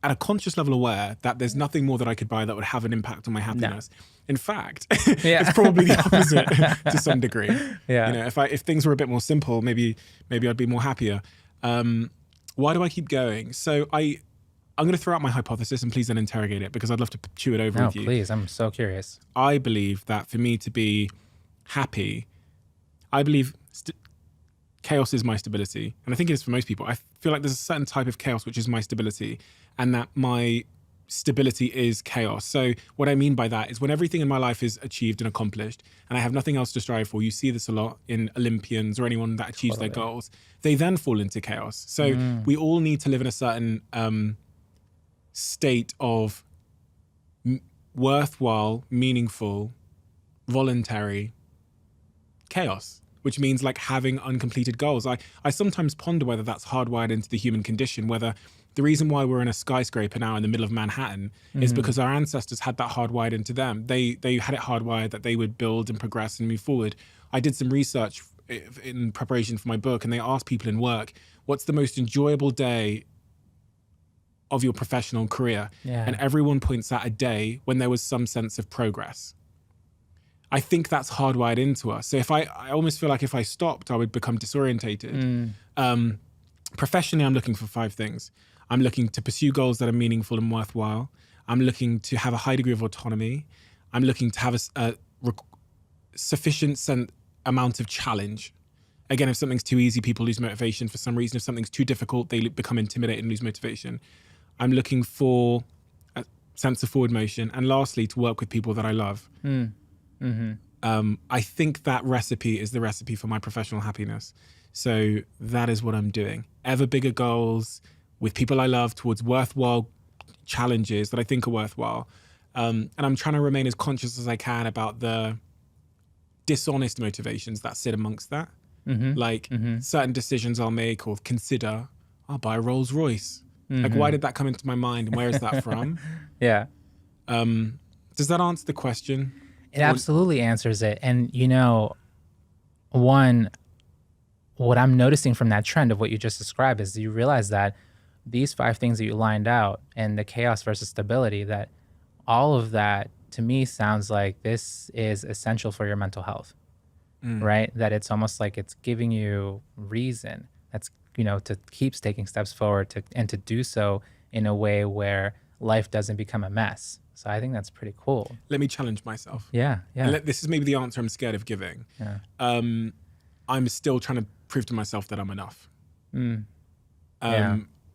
at a conscious level aware that there's nothing more that I could buy that would have an impact on my happiness. No. In fact, it's probably the opposite to some degree. Yeah. If things were a bit more simple, maybe I'd be more happier. Why do I keep going? So I'm going to throw out my hypothesis and please don't interrogate it because I'd love to chew it over with you. No, please. I'm so curious. I believe that for me to be happy, I believe chaos is my stability. And I think it is for most people. I feel like there's a certain type of chaos which is my stability and that my stability is chaos. So what I mean by that is when everything in my life is achieved and accomplished and I have nothing else to strive for, you see this a lot in Olympians or anyone that achieves their goals, they then fall into chaos. So we all need to live in a certain state of worthwhile, meaningful, voluntary chaos, which means like having uncompleted goals. I sometimes ponder whether that's hardwired into the human condition, whether the reason why we're in a skyscraper now in the middle of Manhattan is because our ancestors had that hardwired into them. They had it hardwired that they would build and progress and move forward. I did some research in preparation for my book and they asked people in work, what's the most enjoyable day of your professional career? Yeah. And everyone points at a day when there was some sense of progress. I think that's hardwired into us. So I almost feel like if I stopped, I would become disorientated. Professionally, I'm looking for 5 things. I'm looking to pursue goals that are meaningful and worthwhile. I'm looking to have a high degree of autonomy. I'm looking to have a sufficient amount of challenge. Again, if something's too easy, people lose motivation for some reason. If something's too difficult, they become intimidated and lose motivation. I'm looking for a sense of forward motion. And lastly, to work with people that I love. I think that recipe is the recipe for my professional happiness. So that is what I'm doing. Ever bigger goals with people I love towards worthwhile challenges that I think are worthwhile. And I'm trying to remain as conscious as I can about the dishonest motivations that sit amongst that. Certain decisions I'll make or consider, I'll buy a Rolls Royce. Like, why did that come into my mind and where is that from? Yeah. Does that answer the question? It absolutely answers it. And, what I'm noticing from that trend of what you just described is you realize that these 5 things that you lined out and the chaos versus stability, that all of that to me sounds like this is essential for your mental health, right? That it's almost like it's giving you reason that's, to keep taking steps forward and to do so in a way where life doesn't become a mess. So I think that's pretty cool. Let me challenge myself. Yeah. This is maybe the answer I'm scared of giving. Yeah. I'm still trying to prove to myself that I'm enough.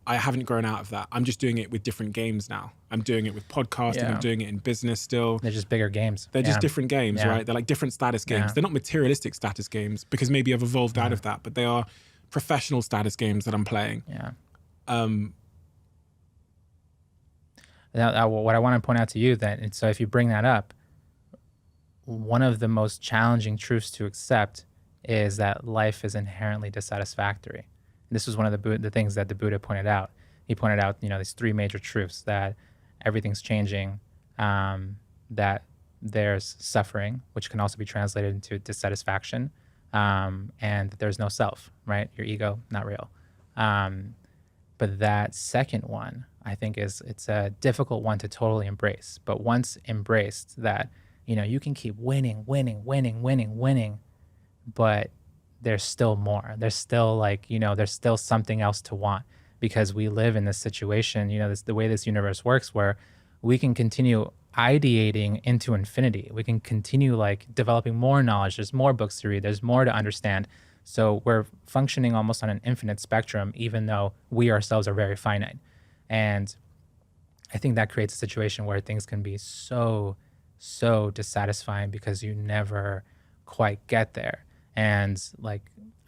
I haven't grown out of that. I'm just doing it with different games now. I'm doing it with podcasting. I'm doing it in business still. They're just bigger games. They're just different games, right? They're like different status games. Yeah. They're not materialistic status games because maybe I've evolved out of that, but they are professional status games that I'm playing. Yeah. Now, what I want to point out to you and so if you bring that up, one of the most challenging truths to accept is that life is inherently dissatisfactory. This was one of the things that the Buddha pointed out. He pointed out, these 3 major truths: that everything's changing, that there's suffering, which can also be translated into dissatisfaction, and that there's no self, right? Your ego, not real. But that second one, I think it's a difficult one to totally embrace. But once embraced, that, you can keep winning, but there's still more. There's still there's still something else to want, because we live in this situation, the way this universe works, where we can continue ideating into infinity. We can continue developing more knowledge. There's more books to read. There's more to understand. So we're functioning almost on an infinite spectrum, even though we ourselves are very finite. And I think that creates a situation where things can be so dissatisfying because you never quite get there. And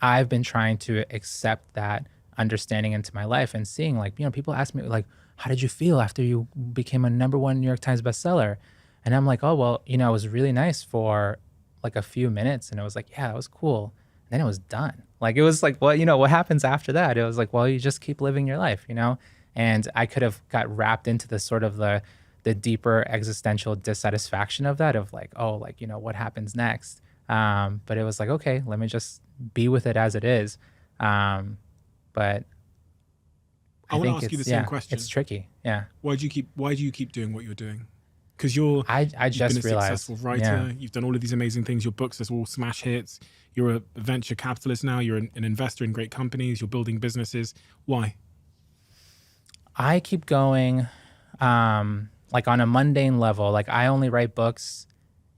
I've been trying to accept that understanding into my life and seeing people ask me how did you feel after you became a #1 New York Times bestseller? And I'm like, oh, well, it was really nice for a few minutes. And it was yeah, it was cool. And then it was done. It was well, what happens after that? It was well, you just keep living your life, And I could have got wrapped into the sort of the deeper existential dissatisfaction of that, of what happens next? But it was okay, let me just be with it as it is. But I want to ask you the same question. It's tricky. Yeah. Why do you keep doing what you're doing? Because you've been a successful writer. You've done all of these amazing things. Your books are all smash hits. You're a venture capitalist now. You're an investor in great companies. You're building businesses. Why? I keep going, on a mundane level. I only write books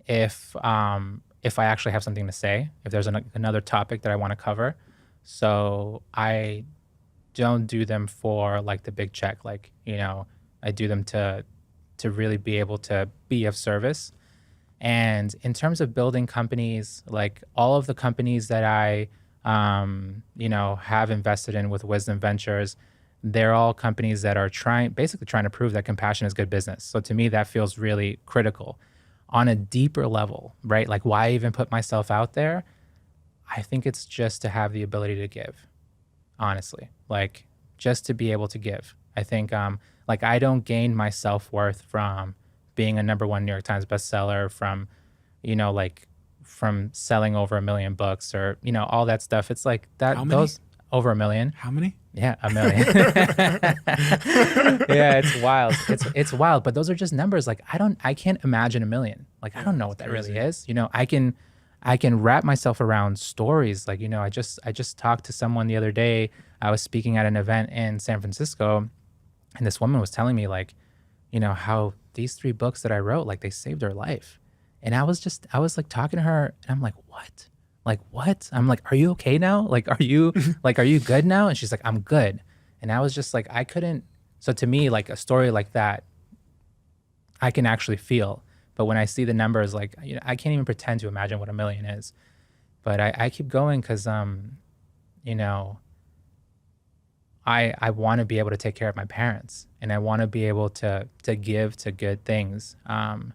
if I actually have something to say, if there's another topic that I want to cover. So I don't do them for the big check. I do them to really be able to be of service. And in terms of building companies, all of the companies that I, have invested in with Wisdom Ventures, they're all companies that are basically trying to prove that compassion is good business. So to me, that feels really critical. On a deeper level, right? Why even put myself out there? I think it's just to have the ability to give, honestly. Just to be able to give. I think, I don't gain my self-worth from being a #1 New York Times bestseller, from, from selling over 1 million books, or, all that stuff. It's that. How many? Those over 1 million. How many? Yeah, 1 million. Yeah, it's wild. It's wild, but those are just numbers. I can't imagine 1 million. I don't know what that really is. I can wrap myself around stories. I just talked to someone the other day. I was speaking at an event in San Francisco, and this woman was telling me how these 3 books that I wrote, they saved her life. And I was talking to her, and I'm what? What? I'm are you okay now? Are you good now? And she's I'm good. And I was just I couldn't So to me, like a story like that, I can actually feel. But when I see the numbers, like, I can't even pretend to imagine what 1 million is. But I keep going because, you know, I want to be able to take care of my parents, and I want to be able to give to good things. And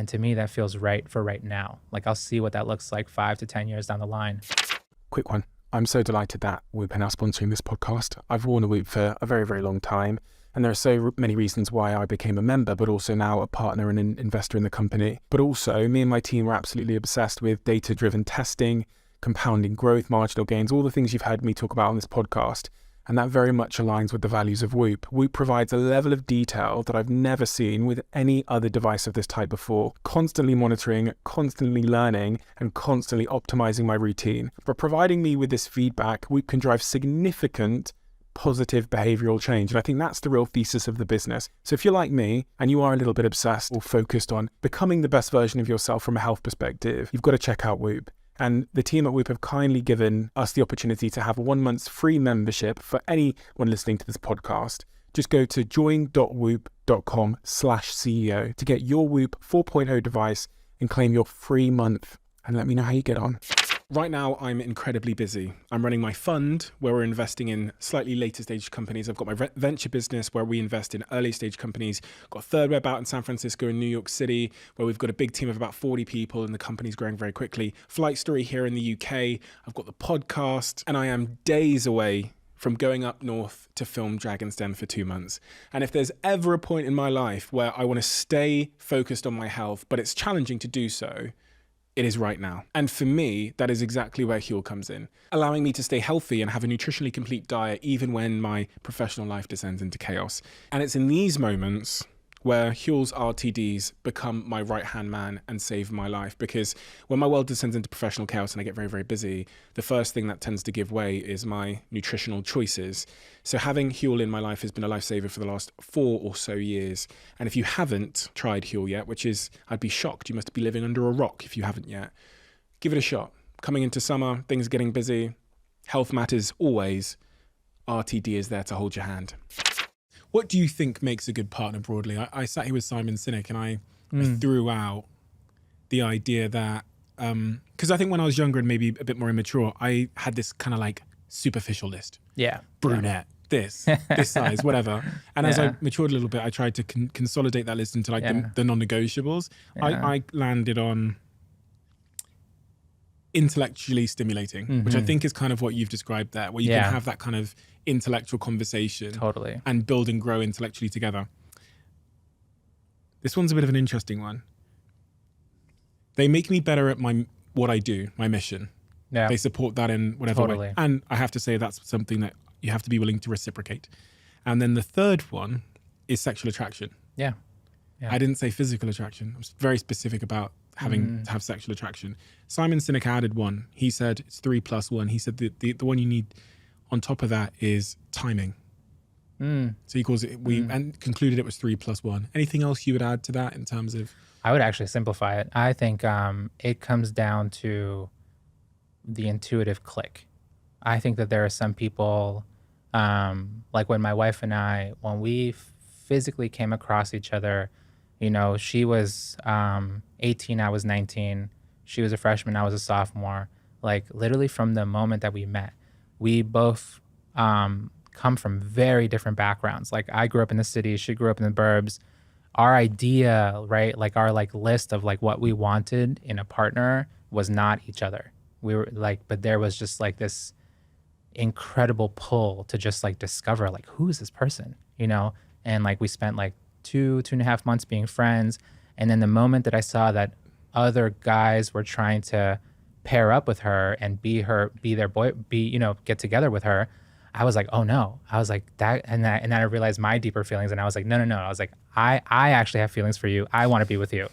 to me, that feels right for right now. Like, I'll see what that looks like 5 to 10 years down the line. Quick one. I'm so delighted that Whoop are now sponsoring this podcast. I've worn a Whoop for a very, very long time, and there are so many reasons why I became a member, but also now a partner and an investor in the company. But also, me and my team are absolutely obsessed with data-driven testing, compounding growth, marginal gains, all the things you've heard me talk about on this podcast. And that very much aligns with the values of Whoop. Whoop provides a level of detail that I've never seen with any other device of this type before, constantly monitoring, constantly learning, and constantly optimizing my routine. By providing me with this feedback, Whoop can drive significant positive behavioral change. And I think that's the real thesis of the business. So if you're like me and you are a little bit obsessed or focused on becoming the best version of yourself from a health perspective, you've got to check out Whoop. And the team at Whoop have kindly given us the opportunity to have 1 month's free membership for anyone listening to this podcast. Just go to join.whoop.com/CEO to get your Whoop 4.0 device and claim your free month. And let me know how you get on. Right now, I'm incredibly busy. I'm running my fund where we're investing in slightly later stage companies. I've got my venture business where we invest in early stage companies. Got a third web out in San Francisco and New York City where we've got a big team of about 40 people and the company's growing very quickly. Flight Story here in the UK. I've got the podcast, and I am days away from going up north to film Dragon's Den for 2 months. And if there's ever a point in my life where I want to stay focused on my health, but it's challenging to do so, it is right now. And for me, that is exactly where Huel comes in, allowing me to stay healthy and have a nutritionally complete diet even when my professional life descends into chaos. And it's in these moments where Huel's RTDs become my right-hand man and save my life. Because when my world descends into professional chaos and I get very, very busy, the first thing that tends to give way is my nutritional choices. So having Huel in my life has been a lifesaver for the last 4 or so years. And if you haven't tried Huel yet, which is, I'd be shocked, you must be living under a rock if you haven't yet, give it a shot. Coming into summer, things are getting busy. Health matters always. RTD is there to hold your hand. What do you think makes a good partner broadly? I sat here with Simon Sinek and I threw out the idea that, because I think when I was younger and maybe a bit more immature, I had this kind of like superficial list. Yeah. Brunette, this size, whatever. And as I matured a little bit, I tried to consolidate that list into like the non-negotiables. I landed on intellectually stimulating, which I think is kind of what you've described there, where you can have that kind of intellectual conversation and build and grow intellectually together. This one's a bit of an interesting one. They make me better at what I do, my mission. Yeah. They support that in whatever way. And I have to say that's something that you have to be willing to reciprocate. And then the third one is sexual attraction. Yeah. I didn't say physical attraction. I was very specific about having to have sexual attraction. Simon Sinek added one. He said it's 3 + 1. He said the one you need on top of that is timing. So he calls it, and concluded it was 3 + 1. Anything else you would add to that in terms of? I would actually simplify it. I think it comes down to the intuitive click. I think that there are some people, like when my wife and I, when we physically came across each other, you know, she was 18, I was 19. She was a freshman, I was a sophomore. Like literally from the moment that we met, we both come from very different backgrounds. Like I grew up in the city, she grew up in the burbs. Our idea, right, like our like list of like what we wanted in a partner was not each other. We were like, but there was just like this incredible pull to just like discover like, who is this person, you know? And like we spent like 2.5 months being friends. And then the moment that I saw that other guys were trying to pair up with her and be their boy, you know, get together with her, I was like, oh no. I was like that. And then I realized my deeper feelings. And I was like, no. I was like, I actually have feelings for you. I want to be with you.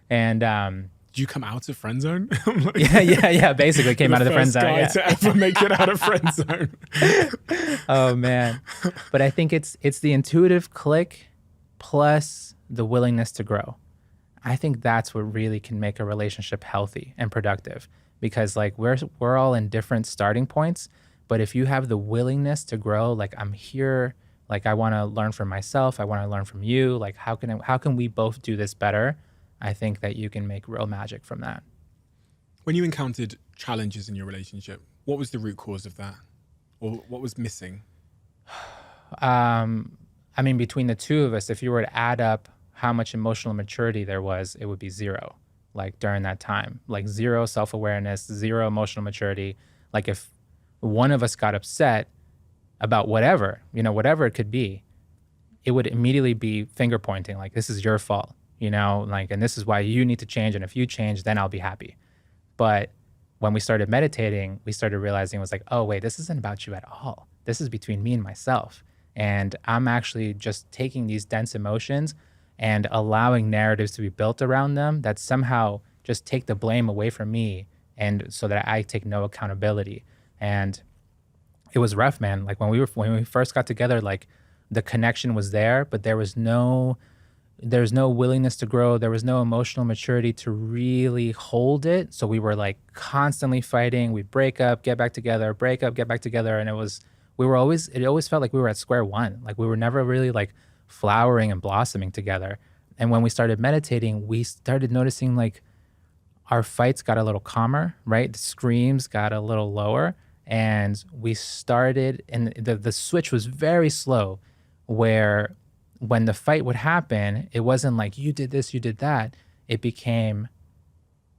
And, did you come out of friend zone? Like, yeah. Basically came out of the friend zone. The first guy to ever make it out of friend zone. Oh man. But I think it's the intuitive click plus the willingness to grow. I think that's what really can make a relationship healthy and productive, because like we're all in different starting points, but if you have the willingness to grow, like I'm here Like, I want to learn from myself. I want to learn from you. Like, how can we both do this better? I think that you can make real magic from that. When you encountered challenges in your relationship, what was the root cause of that? Or what was missing? I mean, between the two of us, if you were to add up how much emotional maturity there was, it would be zero. Like during that time, like zero self-awareness, zero emotional maturity. Like if one of us got upset about whatever, whatever it could be, it would immediately be finger pointing, like, this is your fault, like, and this is why you need to change. And if you change, then I'll be happy. But when we started meditating, we started realizing it was like, oh, wait, this isn't about you at all. This is between me and myself. And I'm actually just taking these dense emotions and allowing narratives to be built around them that somehow just take the blame away from me, and so that I take no accountability. And it was rough, man. Like when we first got together, like the connection was there, but there was no willingness to grow. There was no emotional maturity to really hold it. So we were like constantly fighting. We'd break up, get back together, break up, get back together. And it always felt like we were at square one. Like we were never really like flowering and blossoming together. And when we started meditating, we started noticing like our fights got a little calmer, right? The screams got a little lower. And we started, and the switch was very slow, where when the fight would happen, it wasn't like, you did this, you did that. It became,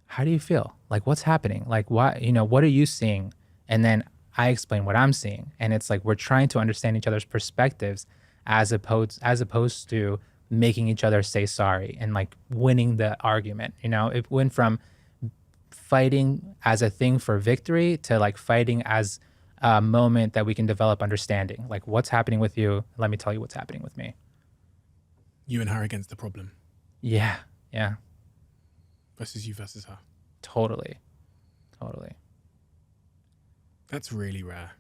how do you feel? Like, what's happening? Like, what are you seeing? And then I explain what I'm seeing. And it's like, we're trying to understand each other's perspectives as opposed to making each other say sorry and like winning the argument. It went from fighting as a thing for victory to like fighting as a moment that we can develop understanding. Like, what's happening with you? Let me tell you what's happening with me. You and her against the problem. Yeah. Versus you versus her. Totally. That's really rare.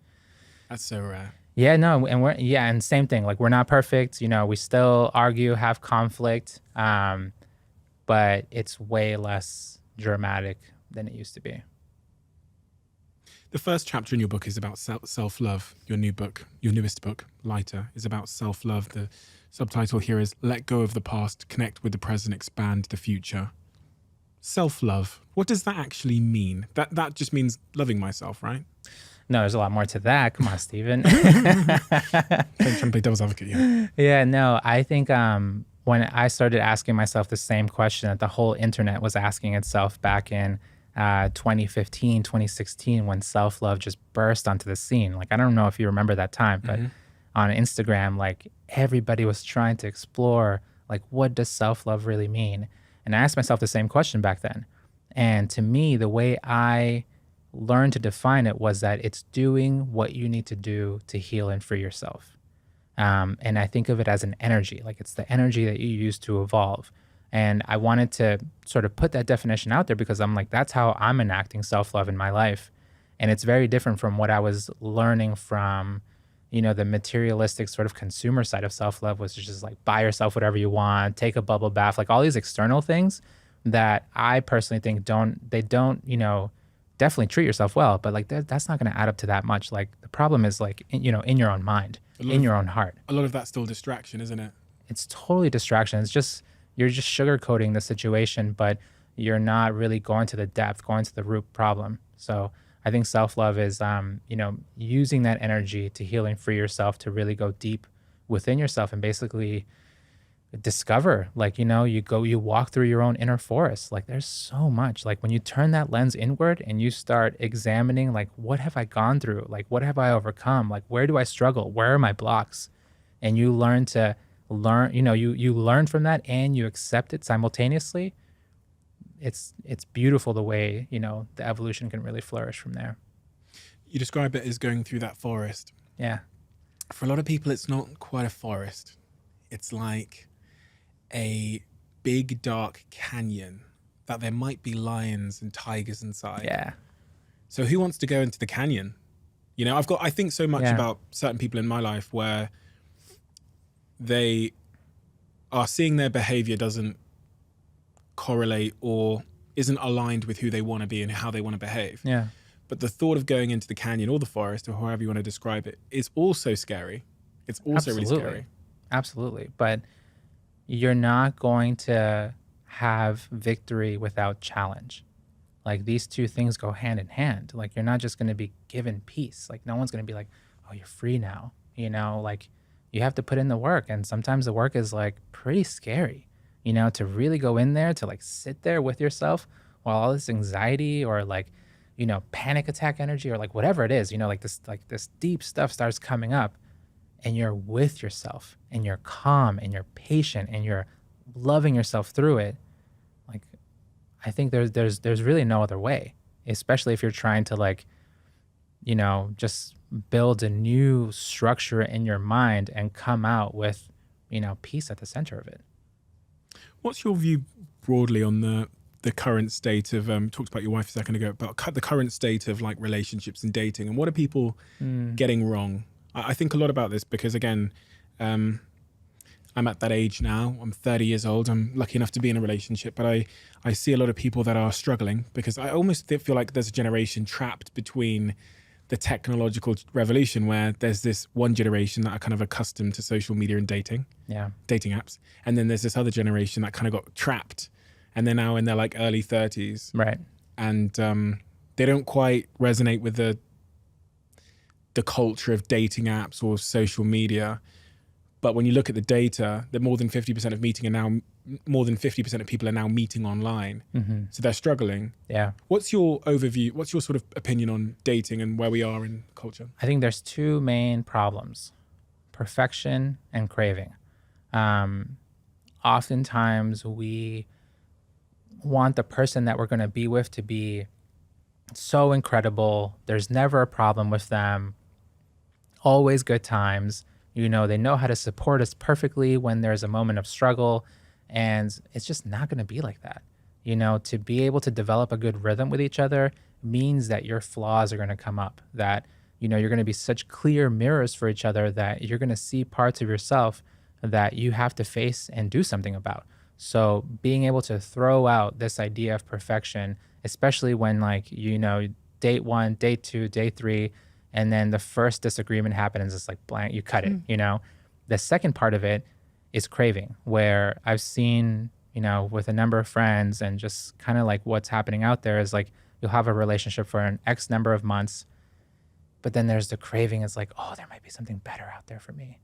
That's so rare. Yeah, no, and same thing. Like, we're not perfect. We still argue, have conflict, but it's way less dramatic than it used to be. The first chapter in your book is about self-love. Your newest book, Lighter, is about self-love. The subtitle here is Let Go of the Past, Connect with the Present, Expand the Future. Self-love, what does that actually mean? That just means loving myself, right? No, there's a lot more to that. Come on, Steven. Trying to play devil's advocate here. Yeah, no, I think when I started asking myself the same question that the whole internet was asking itself back in 2015, 2016, when self-love just burst onto the scene. Like, I don't know if you remember that time, but on Instagram, like, everybody was trying to explore, like, what does self-love really mean? And I asked myself the same question back then. And to me, the way I learned to define it was that it's doing what you need to do to heal and free yourself. And I think of it as an energy, like it's the energy that you use to evolve. And I wanted to sort of put that definition out there because I'm like, that's how I'm enacting self-love in my life. And it's very different from what I was learning from, the materialistic sort of consumer side of self-love, which is just like buy yourself whatever you want, take a bubble bath, like all these external things that I personally think don't, definitely treat yourself well, but like that's not going to add up to that much. Like the problem is like, in your own mind, in your own heart. A lot of that's still distraction, isn't it? It's totally distraction. It's just, you're just sugarcoating the situation, but you're not really going to the depth, going to the root problem. So I think self-love is, using that energy to heal and free yourself, to really go deep within yourself and basically discover, like, you walk through your own inner forest. Like there's so much, like when you turn that lens inward and you start examining, like, what have I gone through? Like, what have I overcome? Like, where do I struggle? Where are my blocks? And you learn to you learn from that and you accept it simultaneously. It's beautiful the way, the evolution can really flourish from there. You describe it as going through that forest. Yeah. For a lot of people, it's not quite a forest. It's like a big dark canyon that there might be lions and tigers inside. Yeah. So who wants to go into the canyon? I think so much about certain people in my life where they are seeing their behavior doesn't correlate or isn't aligned with who they want to be and how they want to behave. Yeah. But the thought of going into the canyon or the forest or however you want to describe it is also scary. It's also really scary. Absolutely. But you're not going to have victory without challenge. Like these two things go hand in hand. Like you're not just going to be given peace. Like no one's going to be like, "Oh, you're free now." Like you have to put in the work, and sometimes the work is like pretty scary. To really go in there to like sit there with yourself while all this anxiety or like panic attack energy or like whatever it is, like this deep stuff starts coming up, and you're with yourself and you're calm and you're patient and you're loving yourself through it. Like I think there's really no other way, especially if you're trying to like just build a new structure in your mind and come out with peace at the center of it. What's your view broadly on the current state of talked about your wife a second ago, but the current state of like relationships and dating, and what are people getting wrong? I think a lot about this because again, I'm at that age now. I'm 30 years old. I'm lucky enough to be in a relationship, but I see a lot of people that are struggling because I almost feel like there's a generation trapped between the technological revolution where there's this one generation that are kind of accustomed to social media and dating apps. And then there's this other generation that kind of got trapped and they're now in their like early 30s. Right. And they don't quite resonate with the culture of dating apps or social media. But when you look at the data, that more than 50% of people are now meeting online. Mm-hmm. So they're struggling. Yeah. What's your overview? What's your sort of opinion on dating and where we are in culture? I think there's two main problems: perfection and craving. Oftentimes we want the person that we're going to be with to be so incredible. There's never a problem with them. Always good times. They know how to support us perfectly when there's a moment of struggle, and it's just not going to be like that. To be able to develop a good rhythm with each other means that your flaws are going to come up, that, you're going to be such clear mirrors for each other that you're going to see parts of yourself that you have to face and do something about. So being able to throw out this idea of perfection, especially when like, date 1, date 2, date 3, and then the first disagreement happens, it's like blank, you cut it, The second part of it is craving, where I've seen, with a number of friends and just kind of like what's happening out there is like, you'll have a relationship for an X number of months, but then there's the craving. It's like, oh, there might be something better out there for me,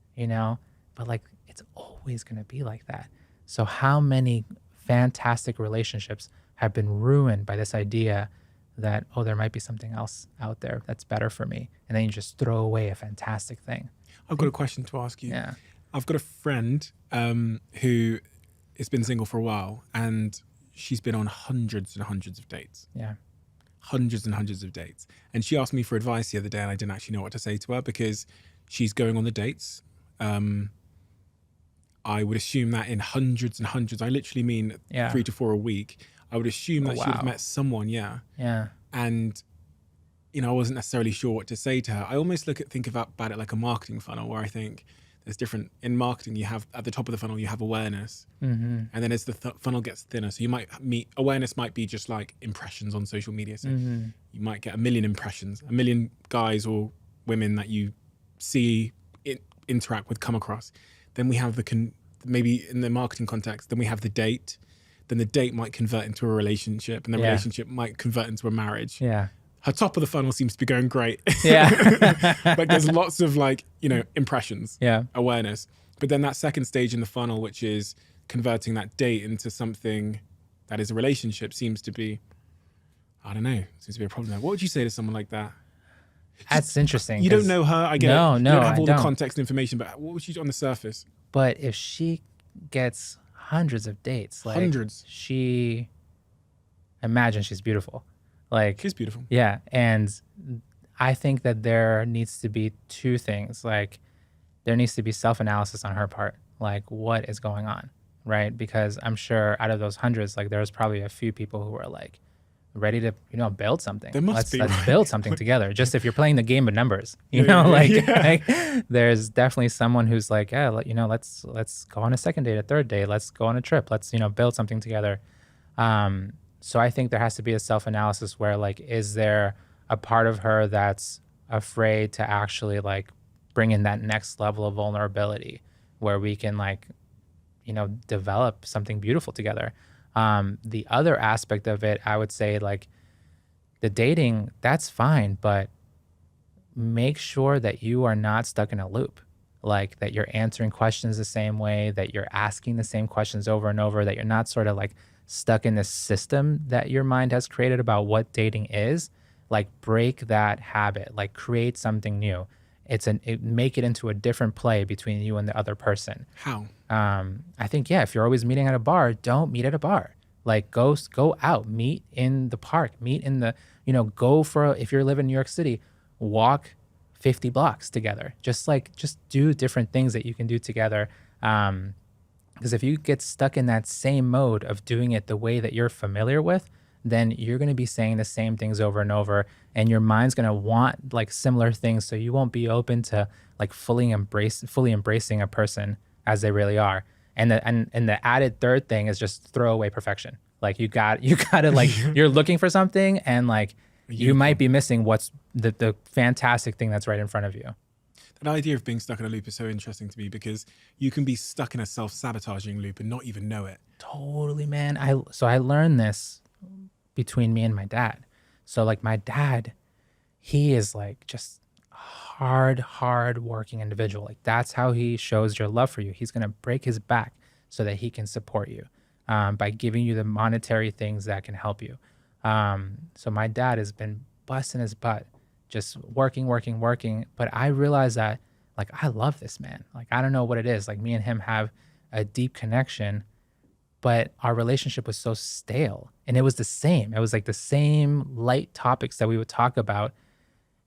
but like, it's always going to be like that. So how many fantastic relationships have been ruined by this idea that, oh, there might be something else out there that's better for me. And then you just throw away a fantastic thing. I've got a question to ask you. Yeah. I've got a friend who has been single for a while and she's been on hundreds and hundreds of dates. Yeah. Hundreds and hundreds of dates. And she asked me for advice the other day and I didn't actually know what to say to her because she's going on the dates. I would assume that in hundreds and hundreds, I literally mean 3 to 4 a week, I would assume that she would have met someone, Yeah. And, I wasn't necessarily sure what to say to her. I almost think about it like a marketing funnel where I think there's different, in marketing, you have, at the top of the funnel, you have awareness. Mm-hmm. And then as the funnel gets thinner, so you might awareness might be just like impressions on social media. So you might get 1 million impressions, 1 million guys or women that you see, interact with, come across. Then we have maybe in the marketing context, then we have the date. Then the date might convert into a relationship and the relationship might convert into a marriage. Yeah. Her top of the funnel seems to be going great. Yeah. Like there's lots of like, impressions, awareness. But then that second stage in the funnel, which is converting that date into something that is a relationship, seems to be a problem there. What would you say to someone like that? That's interesting. You don't know her, I get it. No, you don't have all the context information, but what would you do on the surface? But if she gets hundreds of dates, like hundreds, imagine she's beautiful. Like she's beautiful. Yeah. And I think that there needs to be two things. Like there needs to be self-analysis on her part. Like what is going on, right? Because I'm sure out of those hundreds, like there's probably a few people who are like ready to, build something. There must be, let's build something together. Just if you're playing the game of numbers, like there's definitely someone who's like, let's go on a second date, a third date, let's go on a trip, let's, build something together. So I think there has to be a self-analysis where like, is there a part of her that's afraid to actually like bring in that next level of vulnerability where we can like, develop something beautiful together. The other aspect of it, I would say like the dating, that's fine, but make sure that you are not stuck in a loop. Like that you're answering questions the same way, that you're asking the same questions over and over, that you're not sort of like stuck in this system that your mind has created about what dating is. Like break that habit, like create something new. Make it into a different play between you and the other person. How? I think, yeah, if you're always meeting at a bar, don't meet at a bar. Like go out, meet in the park, meet in the, if you're living in New York City, walk 50 blocks together. Just do different things that you can do together. Because if you get stuck in that same mode of doing it the way that you're familiar with, then you're going to be saying the same things over and over, and your mind's going to want like similar things. So you won't be open to like fully embracing a person as they really are. And the added third thing is just throw away perfection. Like you gotta like you're looking for something, and like you might be missing what's the fantastic thing that's right in front of you. That idea of being stuck in a loop is so interesting to me, because you can be stuck in a self-sabotaging loop and not even know it. Totally, man. I learned this between me and my dad. So like my dad, he is like just hard working individual. Like that's how he shows your love for you. He's gonna break his back so that he can support you, by giving you the monetary things that can help you. So my dad has been busting his butt, just working. But I realized that like I love this man. Like I don't know what it is. Like me and him have a deep connection, but our relationship was so stale. And it was the same. It was like the same light topics that we would talk about.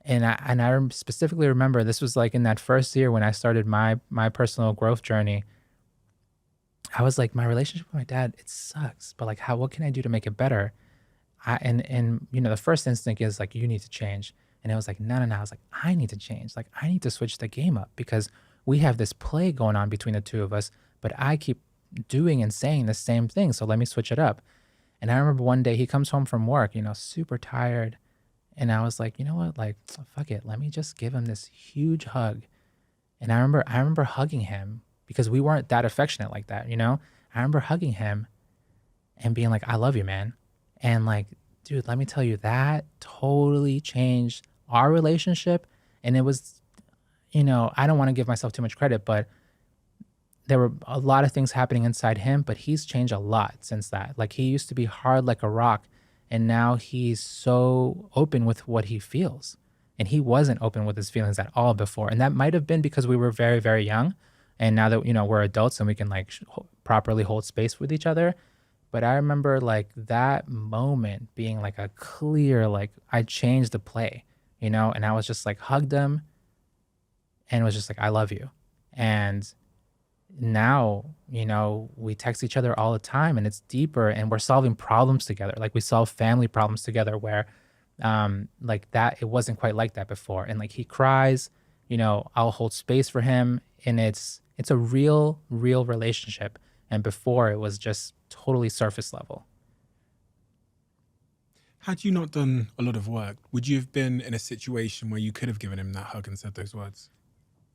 And I specifically remember this was like in that first year when I started my personal growth journey. I was like, my relationship with my dad, it sucks. But like, what can I do to make it better? And the first instinct is like, you need to change. And it was like, no. I was like, I need to change. Like, I need to switch the game up, because we have this play going on between the two of us, but I keep doing and saying the same thing. So let me switch it up. And I remember one day he comes home from work, super tired. And I was like, you know what? Like, fuck it. Let me just give him this huge hug. And I remember hugging him, because we weren't that affectionate like that, I remember hugging him and being like, I love you, man. And like, dude, let me tell you, that totally changed our relationship. And it was, I don't want to give myself too much credit, but there were a lot of things happening inside him, but he's changed a lot since that. Like he used to be hard like a rock, and now he's so open with what he feels. And he wasn't open with his feelings at all before. And that might have been because we were very, very young. And now that, we're adults and we can like properly hold space with each other. But I remember like that moment being like a clear, like I changed the play, and I was just like hugged him and was just like, I love you. And now, we text each other all the time, and it's deeper, and we're solving problems together. Like we solve family problems together where like that, it wasn't quite like that before. And like he cries, I'll hold space for him, and it's a real relationship. And before it was just totally surface level. Had you not done a lot of work, would you have been in a situation where you could have given him that hug and said those words?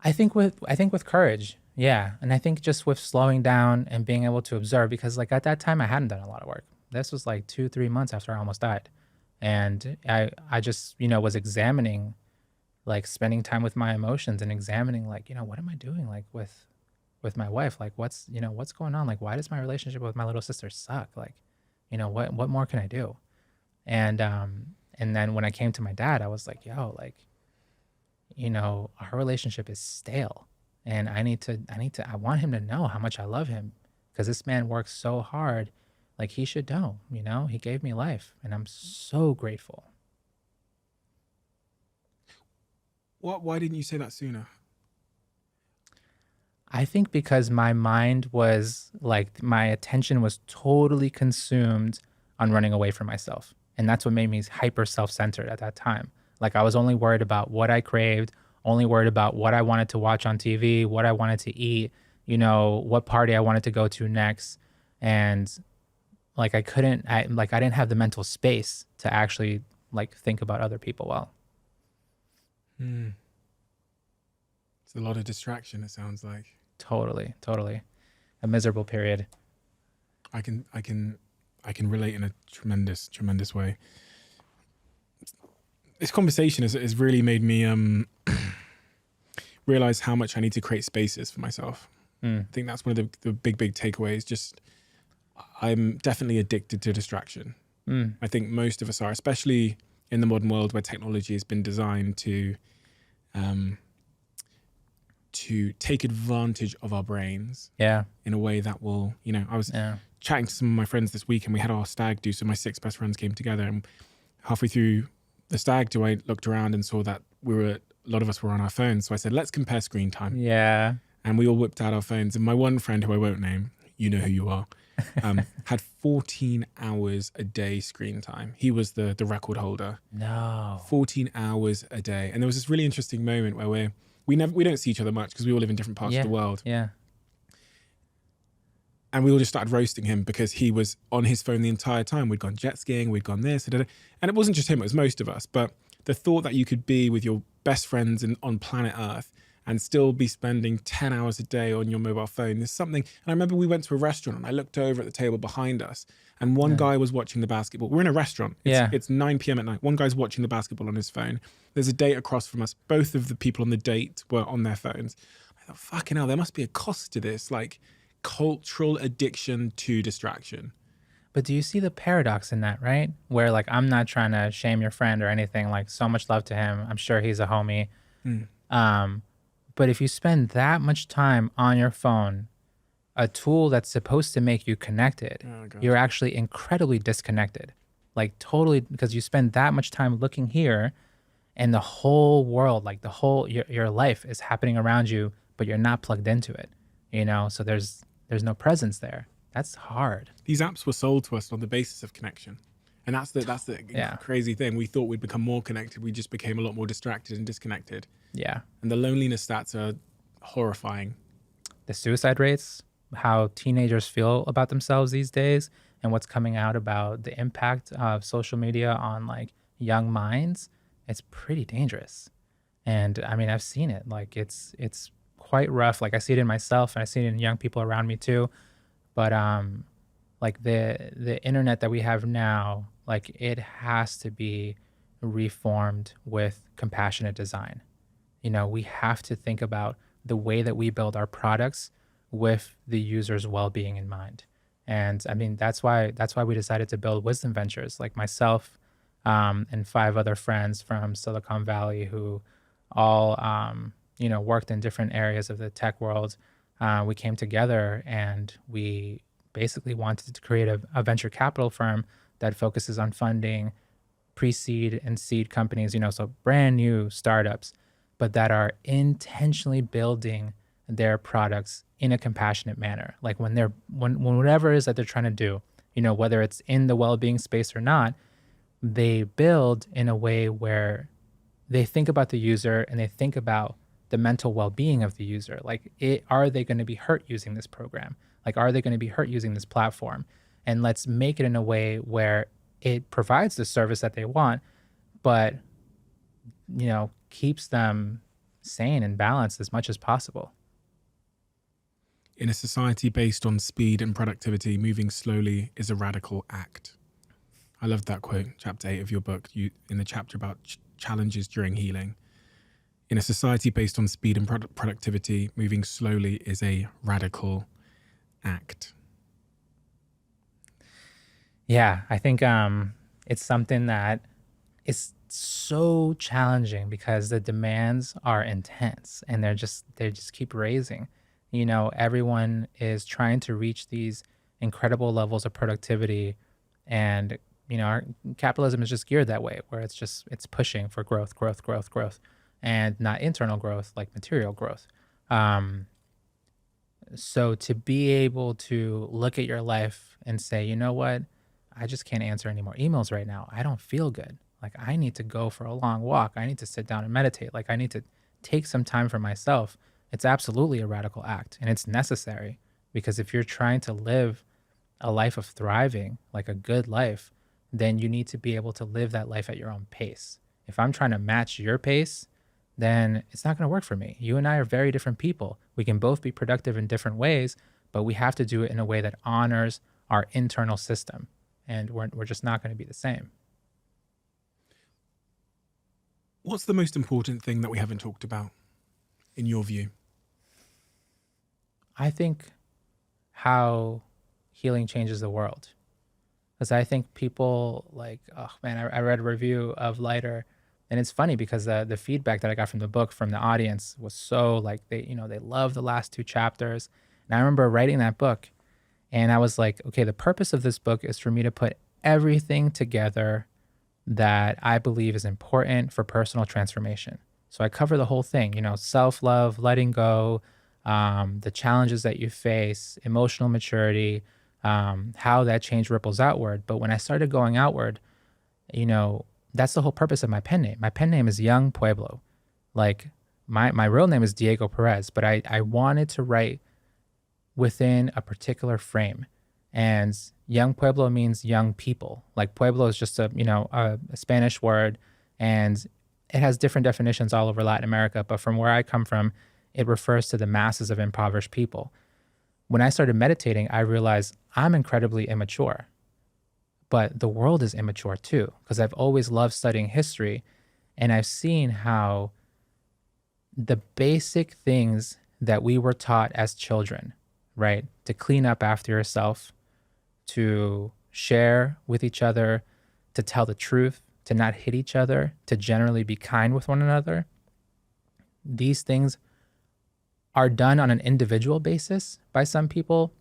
I think with courage, yeah. And I think just with slowing down and being able to observe, because like at that time I hadn't done a lot of work. This was like 2-3 months after I almost died. And I just, was examining, like spending time with my emotions and examining like, what am I doing like with my wife? Like what's going on? Like, why does my relationship with my little sister suck? Like, what more can I do? And then when I came to my dad, I was like, yo, like, our relationship is stale, and I want him to know how much I love him, because this man works so hard. Like he should know, he gave me life, and I'm so grateful. Why didn't you say that sooner? I think because my mind was like, my attention was totally consumed on running away from myself. And that's what made me hyper self-centered at that time. Like I was only worried about what I craved, only worried about what I wanted to watch on TV, what I wanted to eat, what party I wanted to go to next. And like I didn't have the mental space to actually like think about other people well. It's a lot of distraction, it sounds like. Totally, totally. A miserable period. I can relate in a tremendous way. This conversation has really made me realize how much I need to create spaces for myself. I think that's one of the big takeaways. Just, I'm definitely addicted to distraction. I think most of us are, especially in the modern world where technology has been designed to take advantage of our brains in a way that will, I was chatting to some of my friends this week and we had our stag do, so my 6 best friends came together, and halfway through the stag do, I looked around and saw that a lot of us were on our phones. So I said, let's compare screen time. Yeah. And we all whipped out our phones. And my one friend, who I won't name, you know who you are, had 14 hours a day screen time. He was the record holder. No. 14 hours a day. And there was this really interesting moment where we don't see each other much because we all live in different parts of the world. Yeah. And we all just started roasting him because he was on his phone the entire time. We'd gone jet skiing, we'd gone this, and it wasn't just him, it was most of us. But the thought that you could be with your best friends on planet Earth and still be spending 10 hours a day on your mobile phone is something. And I remember we went to a restaurant and I looked over at the table behind us and one guy was watching the basketball. We're in a restaurant. It's 9 p.m. at night. One guy's watching the basketball on his phone. There's a date across from us. Both of the people on the date were on their phones. I thought, fucking hell, there must be a cost to this. Like, cultural addiction to distraction. But do you see the paradox in that, right? Where, like, I'm not trying to shame your friend or anything, like, so much love to him. I'm sure he's a homie. But if you spend that much time on your phone, a tool that's supposed to make you connected, you're actually incredibly disconnected. Like, totally, because you spend that much time looking here and the whole world, like your life is happening around you, but you're not plugged into it, So there's no presence there. That's hard. These apps were sold to us on the basis of connection. And that's the crazy thing. We thought we'd become more connected. We just became a lot more distracted and disconnected. Yeah. And the loneliness stats are horrifying. The suicide rates, how teenagers feel about themselves these days, and what's coming out about the impact of social media on like young minds, it's pretty dangerous. And I mean, I've seen it. Like it's quite rough. Like I see it in myself and I see it in young people around me too. But like the internet that we have now, like it has to be reformed with compassionate design. We have to think about the way that we build our products with the user's well-being in mind. And I mean, that's why we decided to build Wisdom Ventures, like myself and 5 other friends from Silicon Valley who all, worked in different areas of the tech world. We came together and we basically wanted to create a venture capital firm that focuses on funding pre-seed and seed companies, so brand new startups, but that are intentionally building their products in a compassionate manner. Like when whatever it is that they're trying to do, whether it's in the well-being space or not, they build in a way where they think about the user and they think about the mental well-being of the user. Like, are they going to be hurt using this program? Like, are they going to be hurt using this platform? And let's make it in a way where it provides the service that they want, but, keeps them sane and balanced as much as possible. In a society based on speed and productivity, moving slowly is a radical act. I love that quote, chapter 8 of your book, in the chapter about challenges during healing. In a society based on speed and productivity, moving slowly is a radical act. Yeah, I think it's something that is so challenging because the demands are intense and they just keep raising. Everyone is trying to reach these incredible levels of productivity, and our capitalism is just geared that way, where it's pushing for growth, and not internal growth like material growth. So to be able to look at your life and say, you know what, I just can't answer any more emails right now. I don't feel good. Like I need to go for a long walk. I need to sit down and meditate. Like I need to take some time for myself. It's absolutely a radical act, and it's necessary, because if you're trying to live a life of thriving, like a good life, then you need to be able to live that life at your own pace. If I'm trying to match your pace, then it's not going to work for me. You and I are very different people. We can both be productive in different ways, but we have to do it in a way that honors our internal system. And we're just not going to be the same. What's the most important thing that we haven't talked about, in your view? I think how healing changes the world. Because I think people like, oh man, I read a review of Lighter, and it's funny because the feedback that I got from the book from the audience was so like they love the last two chapters. And I remember writing that book, and I was like, okay, the purpose of this book is for me to put everything together that I believe is important for personal transformation. So I cover the whole thing, self-love, letting go, the challenges that you face, emotional maturity, how that change ripples outward. But when I started going outward, that's the whole purpose of my pen name. My pen name is Yung Pueblo. Like my real name is Diego Perez, but I wanted to write within a particular frame. And Yung Pueblo means young people. Like Pueblo is just a Spanish word, and it has different definitions all over Latin America. But from where I come from, it refers to the masses of impoverished people. When I started meditating, I realized I'm incredibly immature, but the world is immature too, because I've always loved studying history, and I've seen how the basic things that we were taught as children, right? To clean up after yourself, to share with each other, to tell the truth, to not hit each other, to generally be kind with one another. These things are done on an individual basis by some people,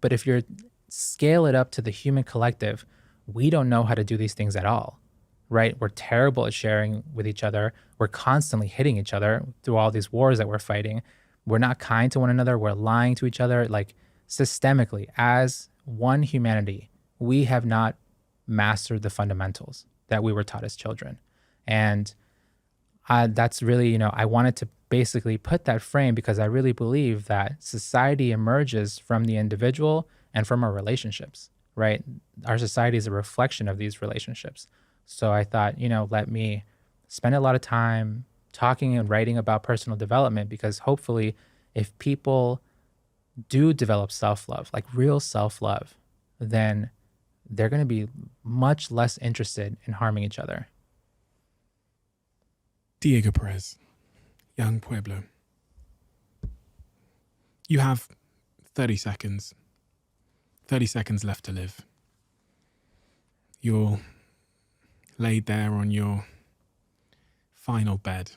but if you scale it up to the human collective, we don't know how to do these things at all, right? We're terrible at sharing with each other. We're constantly hitting each other through all these wars that we're fighting. We're not kind to one another. We're lying to each other. Like systemically, as one humanity, we have not mastered the fundamentals that we were taught as children. And that's really, I wanted to basically put that frame because I really believe that society emerges from the individual and from our relationships, right? Our society is a reflection of these relationships. So I thought, let me spend a lot of time talking and writing about personal development, because hopefully if people do develop self-love, like real self-love, then they're going to be much less interested in harming each other. Diego Perez, Yung Pueblo. You have 30 seconds. 30 seconds left to live. You're laid there on your final bed.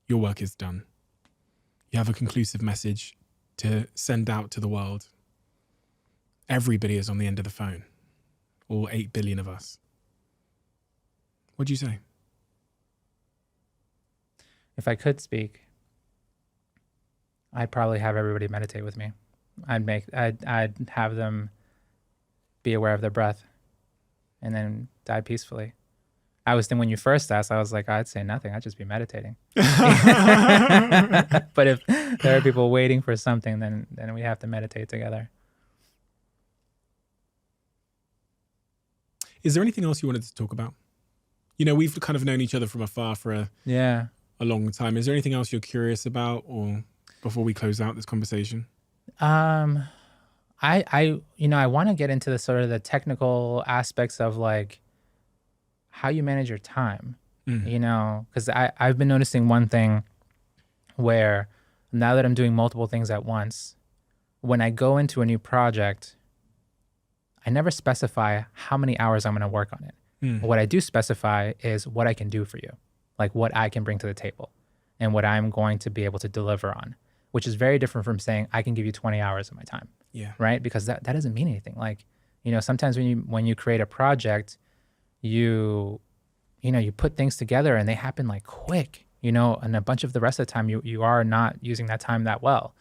Your work is done. You have a conclusive message to send out to the world. Everybody is on the end of the phone. All 8 billion of us. What do you say? If I could speak, I'd probably have everybody meditate with me. I'd have them be aware of their breath and then die peacefully. I was thinking when you first asked, I was like, I'd say nothing. I'd just be meditating. But if there are people waiting for something, then we have to meditate together. Is there anything else you wanted to talk about? We've kind of known each other from afar for a long time. Is there anything else you're curious about, or before we close out this conversation? I want to get into the sort of the technical aspects of like how you manage your time, because I've been noticing one thing where now that I'm doing multiple things at once, when I go into a new project, I never specify how many hours I'm going to work on it. What I do specify is what I can do for you, like what I can bring to the table and what I'm going to be able to deliver on, which is very different from saying I can give you 20 hours of my time. Yeah. Right? Because that doesn't mean anything. Like, sometimes when you create a project, you put things together and they happen like quick, and a bunch of the rest of the time you are not using that time that well.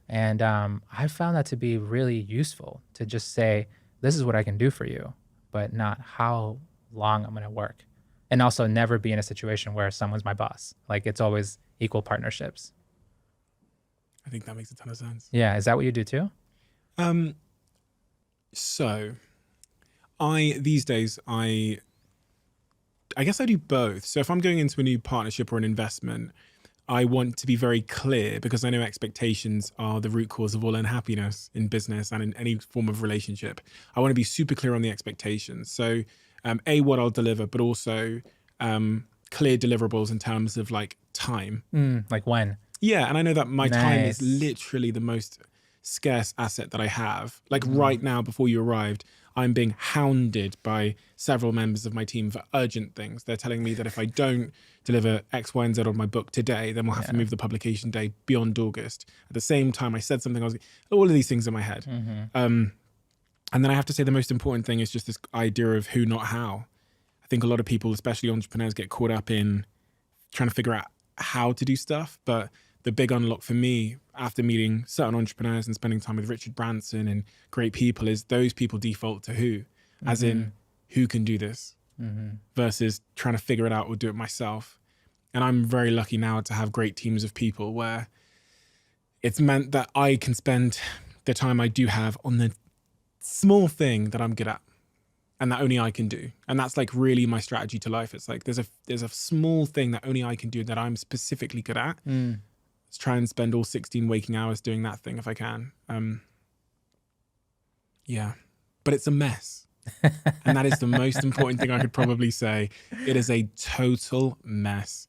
And I found that to be really useful to just say, this is what I can do for you, but not how long I'm going to work. And also never be in a situation where someone's my boss. Like it's always equal partnerships. I think that makes a ton of sense. Yeah. Is that what you do too? So these days I I guess I do both. So if I'm going into a new partnership or an investment, I want to be very clear because I know expectations are the root cause of all unhappiness in business and in any form of relationship. I want to be super clear on the expectations. So what I'll deliver, but also clear deliverables in terms of like time. Like when? Yeah. And I know that my time is Nice. literally the most scarce asset that I have. Like right now, before you arrived, I'm being hounded by several members of my team for urgent things. They're telling me that if I don't deliver X, Y, and Z on my book today, then we'll have to move the publication day beyond August. At the same time, I said something, all of these things in my head. And then I have to say the most important thing is just this idea of who, not how. I think a lot of people, especially entrepreneurs, get caught up in trying to figure out how to do stuff. But the big unlock for me after meeting certain entrepreneurs and spending time with Richard Branson and great people is those people default to who, as in who can do this versus trying to figure it out or do it myself. And I'm very lucky now to have great teams of people where it's meant that I can spend the time I do have on the small thing that I'm good at and that only I can do. And that's like really my strategy to life. It's like there's a small thing that only I can do that I'm specifically good at. Let's try and spend all 16 waking hours doing that thing if I can. Yeah, but it's a mess. And that is the most important thing I could probably say. It is a total mess.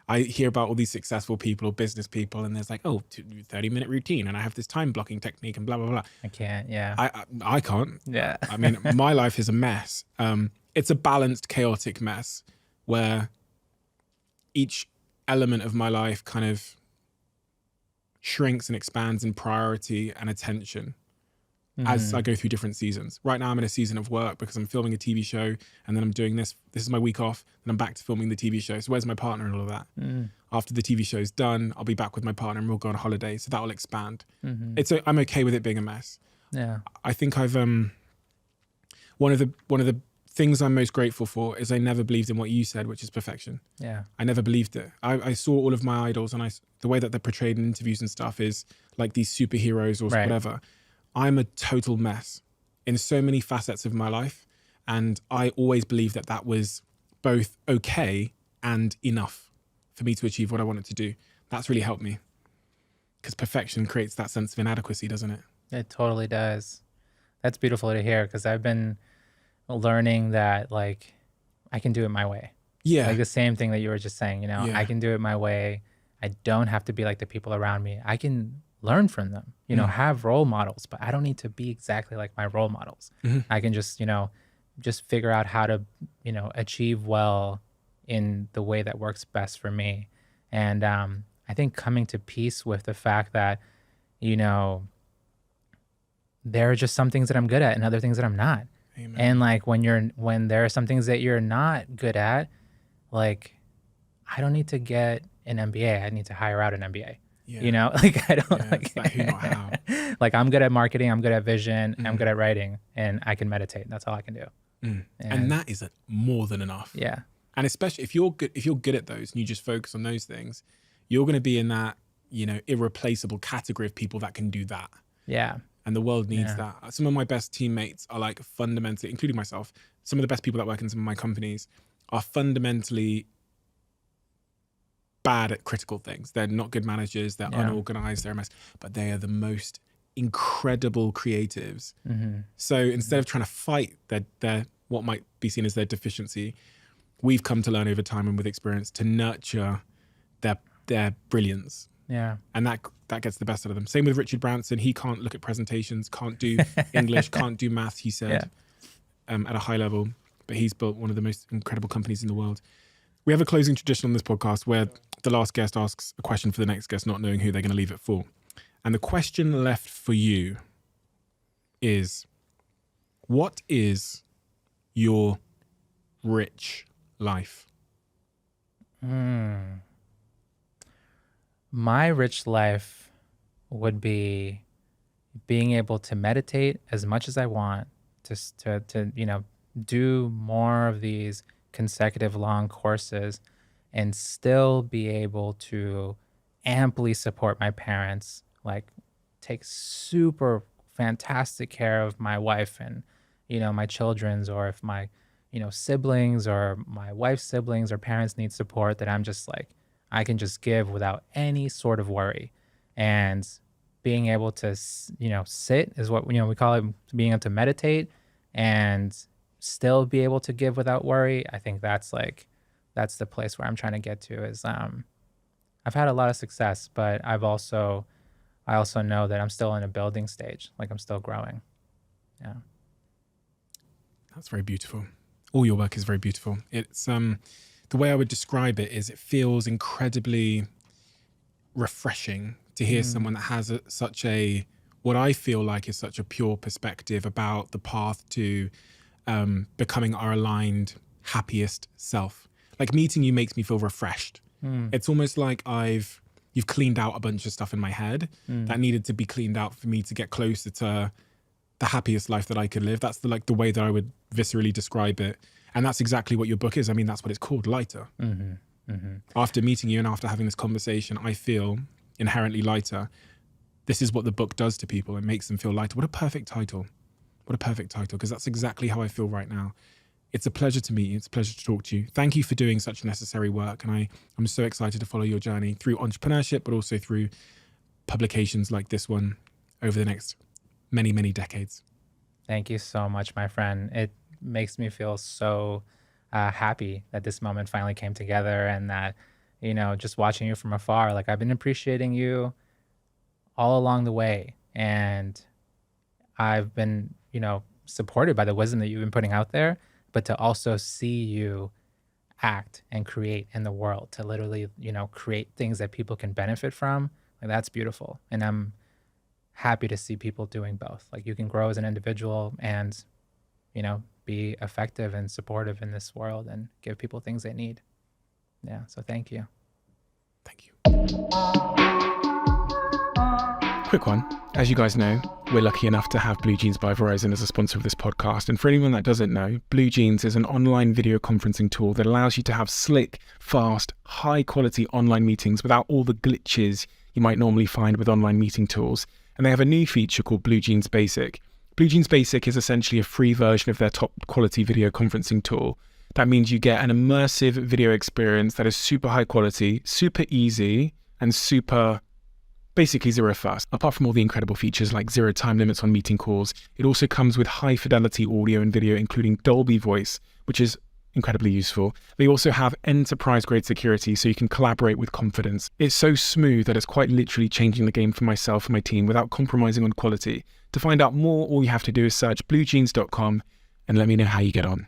I hear about all these successful people or business people and there's like, 30-minute routine and I have this time blocking technique and blah, blah, blah. I can't. Yeah. I can't. Yeah. I mean, my life is a mess. It's a balanced, chaotic mess where each element of my life kind of shrinks and expands in priority and attention as I go through different seasons. Right now I'm in a season of work because I'm filming a TV show and then I'm doing this. This is my week off and I'm back to filming the TV show. So where's my partner and all of that? After the TV show's done, I'll be back with my partner and we'll go on holiday. So that will expand. I'm okay with it being a mess. Yeah. I think I've one of the things I'm most grateful for is I never believed in what you said, which is perfection. Yeah. I never believed it. I saw all of my idols and the way that they're portrayed in interviews and stuff is like these superheroes or whatever. I'm a total mess in so many facets of my life. And I always believed that that was both okay and enough for me to achieve what I wanted to do. That's really helped me because perfection creates that sense of inadequacy, doesn't it? It totally does. That's beautiful to hear because I've been learning that like I can do it my way. Yeah. Like the same thing that you were just saying, Yeah. I can do it my way. I don't have to be like the people around me. I can learn from them, have role models, but I don't need to be exactly like my role models. I can just, just figure out how to, achieve well in the way that works best for me. And I think coming to peace with the fact that, there are just some things that I'm good at and other things that I'm not. Amen. And like when there are some things that you're not good at, like I don't need to get an MBA. I need to hire out an MBA. Yeah. Like I don't It's that who, not how. like I'm good at marketing, I'm good at vision, I'm good at writing, and I can meditate. That's all I can do. And that is more than enough. Yeah. And especially if you're good at those and you just focus on those things, you're going to be in that, irreplaceable category of people that can do that. Yeah. And the world needs that. Some of my best teammates are like fundamentally, including myself, some of the best people that work in some of my companies are fundamentally bad at critical things. They're not good managers. They're unorganized. They're a mess. But they are the most incredible creatives. So instead of trying to fight their what might be seen as their deficiency, we've come to learn over time and with experience to nurture their brilliance. Yeah. And that gets the best out of them. Same with Richard Branson. He can't look at presentations, can't do English, can't do math, he said, at a high level. But he's built one of the most incredible companies in the world. We have a closing tradition on this podcast where the last guest asks a question for the next guest, not knowing who they're going to leave it for. And the question left for you is, what is your rich life? My rich life would be being able to meditate as much as I want, to do more of these consecutive long courses and still be able to amply support my parents, like take super fantastic care of my wife and, my children's, or if my, siblings or my wife's siblings or parents need support, that I'm just like, I can just give without any sort of worry. And being able to, sit is what, we call it, being able to meditate and still be able to give without worry. I think that's the place where I'm trying to get to is, I've had a lot of success, but I also know that I'm still in a building stage. Like I'm still growing. Yeah. That's very beautiful. All your work is very beautiful. It's the way I would describe it is it feels incredibly refreshing to hear someone that has such a, what I feel like is such a pure perspective about the path to becoming our aligned, happiest self. Like meeting you makes me feel refreshed. It's almost like you've cleaned out a bunch of stuff in my head that needed to be cleaned out for me to get closer to the happiest life that I could live. That's the way that I would viscerally describe it. And that's exactly what your book is. I mean, that's what it's called, Lighter. After meeting you and after having this conversation, I feel inherently lighter. This is what the book does to people. It makes them feel lighter. What a perfect title. What a perfect title, because that's exactly how I feel right now. It's a pleasure to meet you. It's a pleasure to talk to you. Thank you for doing such necessary work. And I'm so excited to follow your journey through entrepreneurship, but also through publications like this one over the next many, many decades. Thank you so much, my friend. It makes me feel so happy that this moment finally came together, and that, just watching you from afar, like I've been appreciating you all along the way. And I've been, supported by the wisdom that you've been putting out there, but to also see you act and create in the world, to literally, create things that people can benefit from, like that's beautiful. And I'm happy to see people doing both. Like you can grow as an individual and, be effective and supportive in this world and give people things they need. Yeah. So thank you. Thank you. Quick one. As you guys know, we're lucky enough to have Blue Jeans by Verizon as a sponsor of this podcast. And for anyone that doesn't know, Blue Jeans is an online video conferencing tool that allows you to have slick, fast, high quality online meetings without all the glitches you might normally find with online meeting tools. And they have a new feature called Blue Jeans Basic. Blue Jeans Basic is essentially a free version of their top quality video conferencing tool. That means you get an immersive video experience that is super high quality, super easy, and super basically zero fuss. Apart from all the incredible features like 0 time limits on meeting calls, it also comes with high fidelity audio and video, including Dolby Voice, which is incredibly useful. They also have enterprise grade security so you can collaborate with confidence. It's so smooth that it's quite literally changing the game for myself and my team without compromising on quality. To find out more, all you have to do is search bluejeans.com and let me know how you get on.